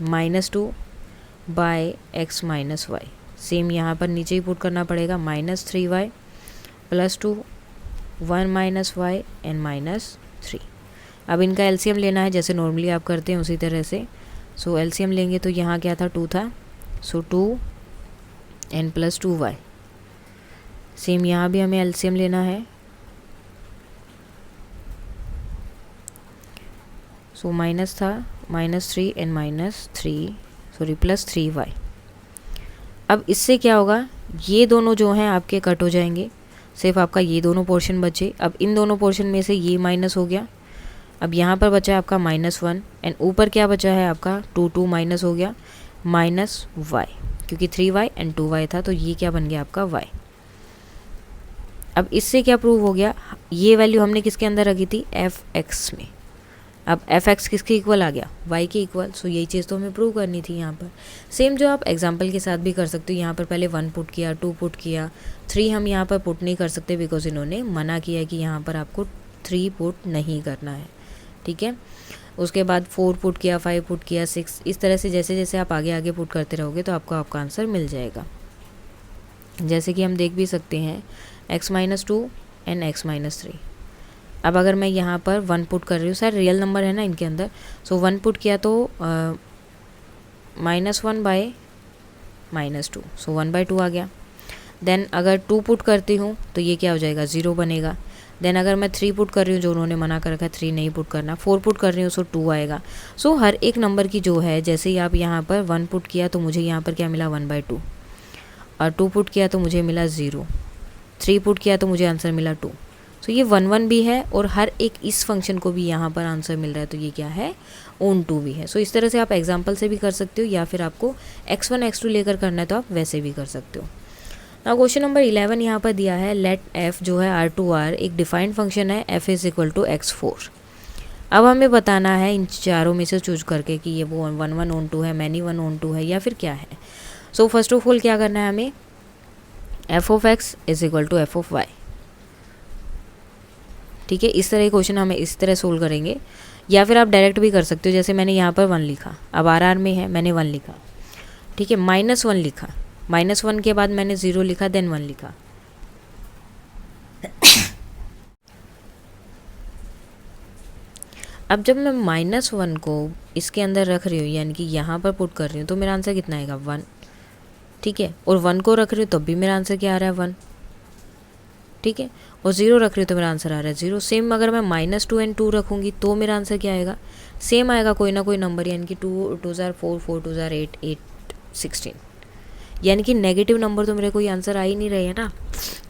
- 2 by x minus y. Same यहाँ पर नीचे ही पुट करना पड़ेगा, -3y plus 2 1 minus Y and -3। अब इनका एलसीएम लेना है जैसे नॉर्मली आप करते हैं उसी तरह से। सो एलसीएम लेंगे तो यहाँ क्या था, 2 था, सो 2 एन प्लस 2y। सेम यहाँ भी हमें एलसीएम लेना है, सो माइनस था, -3 एन -3 प्लस 3y। अब इससे क्या होगा, ये दोनों जो हैं आपके कट हो जाएंगे, सिर्फ आपका ये दोनों पोर्शन बचे। अब इन दोनों पोर्शन में से ये माइनस हो गया, अब यहाँ पर बचा है आपका -1 एंड ऊपर क्या बचा है आपका 2 माइनस हो गया -y, क्योंकि 3y एंड 2y था तो ये क्या बन गया आपका y। अब इससे क्या प्रूव हो गया, ये वैल्यू हमने किसके अंदर रखी थी, f(x) में। अब f(x) किसके इक्वल आ गया, y के इक्वल। सो यही चीज़ तो हमें प्रूव करनी थी यहाँ पर। सेम जो आप एग्जांपल के साथ भी कर सकते हो, यहाँ पर पहले 1 पुट किया, 2 पुट किया, 3 हम यहाँ पर पुट नहीं कर सकते बिकॉज इन्होंने मना किया कि यहाँ पर आपको 3 पुट नहीं करना है, ठीक है। उसके बाद 4 पुट किया, 5 पुट किया, 6, इस तरह से जैसे जैसे आप आगे आगे पुट करते रहोगे तो आपको आपका आंसर मिल जाएगा। जैसे कि हम देख भी सकते हैं x-2 एंड x-3। अब अगर मैं यहाँ पर 1 पुट कर रही हूँ, सर रियल नंबर है ना इनके अंदर, सो 1 पुट किया तो -1 बाय -2, सो 1/2 आ गया। देन अगर 2 पुट करती हूँ तो ये क्या हो जाएगा, 0 बनेगा। देन अगर मैं 3 पुट कर रही हूँ, जो उन्होंने मना कर रखा है 3 नहीं पुट करना, 4 पुट कर रही हूँ सो 2 आएगा। सो हर एक नंबर की जो है, जैसे ही आप यहाँ पर 1 पुट किया तो मुझे यहाँ पर क्या मिला 1/2, और 2 पुट किया तो मुझे मिला 0, 3 पुट किया तो मुझे आंसर मिला 2। सो ये 1 भी है और हर एक इस फंक्शन को भी यहाँ पर आंसर मिल रहा है, तो ये क्या है, ओन 2 भी है। सो इस तरह से आप एग्जाम्पल से भी कर सकते हो, या फिर आपको x1 x2 लेकर करना है तो आप वैसे भी कर सकते हो। ना क्वेश्चन नंबर 11 यहाँ पर दिया है, लेट f जो है R2R एक डिफाइंड फंक्शन है, f is equal to x4। अब हमें बताना है इन चारों में से चूज करके कि ये वो 1 ओन 2 है, मैनी 1 ओन 2 है, या फिर क्या है। सो फर्स्ट ऑफ ऑल क्या करना है हमें, f of x is equal to f of y, ठीक है। इस तरह क्वेश्चन हमें इस तरह सोल्व करेंगे, या फिर आप डायरेक्ट भी कर सकते हो, जैसे मैंने यहाँ पर 1 लिखा, अब RR में है मैंने 1 लिखा, ठीक है, -1 लिखा, -1 के बाद मैंने 0 लिखा, देन 1 लिखा। अब जब मैं -1 को इसके अंदर रख रही हूँ, यानी कि यहाँ पर पुट कर रही हूँ, तो मेरा आंसर कितना आएगा 1, ठीक है। और 1 को रख रही हूँ तब भी मेरा आंसर क्या आ रहा है 1, ठीक है। और 0 रख रही हूँ तो मेरा आंसर आ रहा है 0। सेम अगर मैं -2 एंड 2 रखूँगी तो मेरा आंसर क्या आएगा, सेम आएगा कोई ना कोई नंबर, यानी कि 2 2 4 4 2 8 8 16, यानी कि नेगेटिव नंबर तो मेरे कोई आंसर आ ही नहीं रहे हैं ना।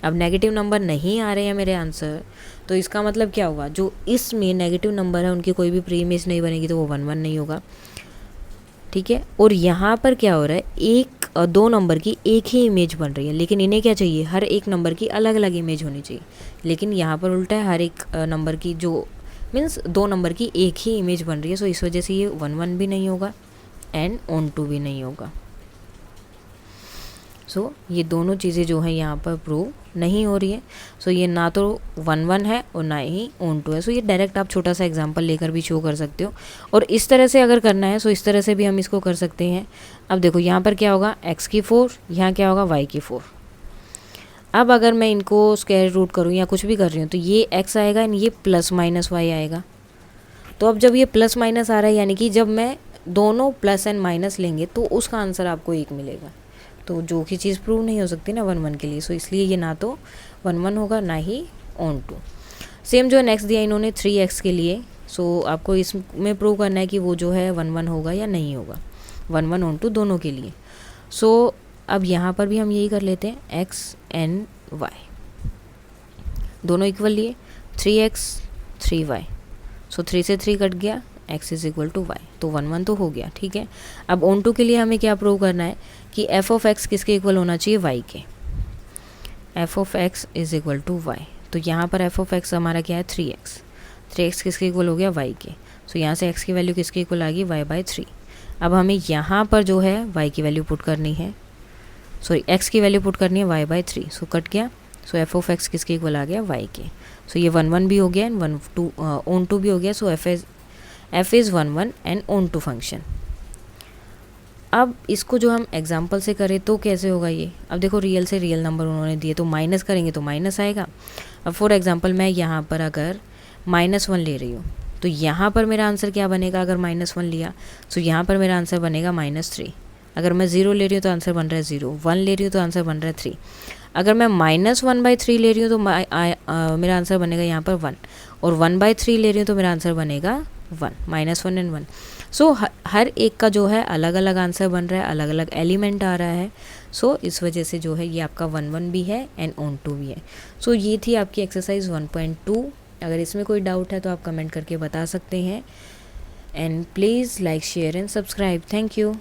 अब नेगेटिव नंबर नहीं आ रहे हैं मेरे आंसर, तो इसका मतलब क्या हुआ, जो इसमें नेगेटिव नंबर है उनकी कोई भी प्री इमेज नहीं बनेगी, तो वो 1 1 नहीं होगा, ठीक है। और यहाँ पर क्या हो रहा है, एक 2 नंबर की एक ही इमेज बन रही है, लेकिन इन्हें क्या चाहिए, हर एक नंबर की अलग अलग इमेज होनी चाहिए। लेकिन यहाँ पर उल्टा है, हर एक नंबर की जो मीन्स 2 नंबर की एक ही इमेज बन रही है। सो इस वजह से ये 1 1 भी नहीं होगा एंड ओन 2 भी नहीं होगा। सो ये दोनों चीज़ें जो हैं यहाँ पर प्रूव नहीं हो रही है। सो ये ना तो 1 1 है और ना ही ओन 2 है। सो ये डायरेक्ट आप छोटा सा एग्जांपल लेकर भी शो कर सकते हो, और इस तरह से अगर करना है सो इस तरह से भी हम इसको कर सकते हैं। अब देखो यहाँ पर क्या होगा, x की 4, यहाँ क्या होगा y की 4। अब अगर मैं इनको स्क्वायर रूट करूँ या कुछ भी कर रही हूँ तो ये x आएगा एंड ये +- y आएगा। तो अब जब ये प्लस माइनस आ रहा है, यानी कि जब मैं दोनों प्लस एंड माइनस लेंगे तो उसका आंसर आपको 1 मिलेगा। तो जो कि चीज़ प्रूव नहीं हो सकती ना 1 1 के लिए, सो इसलिए ये ना तो 1 1 होगा ना ही ओन 2। सेम जो नेक्स्ट दिया इन्होंने 3x के लिए, सो आपको इसमें प्रूव करना है कि वो जो है 1 1 होगा या नहीं होगा, 1 1 ओन 2 दोनों के लिए। सो अब यहाँ पर भी हम यही कर लेते हैं, x एंड y दोनों इक्वल लिए, 3x 3y, सो 3 से 3 कट गया, x is equal to y, तो 1 1 तो हो गया, ठीक है। अब ओन 2 के लिए हमें क्या प्रूव करना है कि f ऑफ x किसके इक्वल होना चाहिए, y के। f of x is equal to y, तो यहाँ पर f ऑफ x हमारा क्या है 3x, 3x किसके इक्वल हो गया y के। सो यहाँ से x की वैल्यू किसके इक्वल आ गई y/3। अब हमें यहाँ पर जो है y की वैल्यू पुट करनी है, सॉरी x की वैल्यू पुट करनी है y/3, सो कट गया। सो f ऑफ x किसके इक्वल आ गया y के। सो ये 1 1 भी हो गया एंड 1 2 ओन 2 भी हो गया। सो f is 1 1 and own 2 function. अब इसको जो हम एग्जाम्पल से करें तो कैसे होगा ये, अब देखो रियल से रियल नंबर उन्होंने दिए तो माइनस करेंगे तो माइनस आएगा। अब फॉर एग्जांपल मैं यहाँ पर अगर -1 ले रही हूँ तो यहाँ पर मेरा आंसर क्या बनेगा, अगर -1 लिया तो यहाँ पर मेरा आंसर बनेगा -3। अगर मैं 0 ले रही हूँ तो आंसर बन रहा है 0, 1 ले रही हूँ तो आंसर बन रहा है 3। अगर मैं -1/3 ले रही हूँ तो मेरा आंसर बनेगा यहाँ पर 1, और 1/3 ले रही हूँ तो मेरा आंसर बनेगा 1, -1 एंड 1। सो हर एक का जो है अलग अलग आंसर बन रहा है, अलग अलग एलिमेंट आ रहा है। सो इस वजह से जो है ये आपका 1 भी है एंड ऑन 2 भी है। सो ये थी आपकी एक्सरसाइज 1.2। अगर इसमें कोई डाउट है तो आप कमेंट करके बता सकते हैं, and please like share and subscribe. Thank you.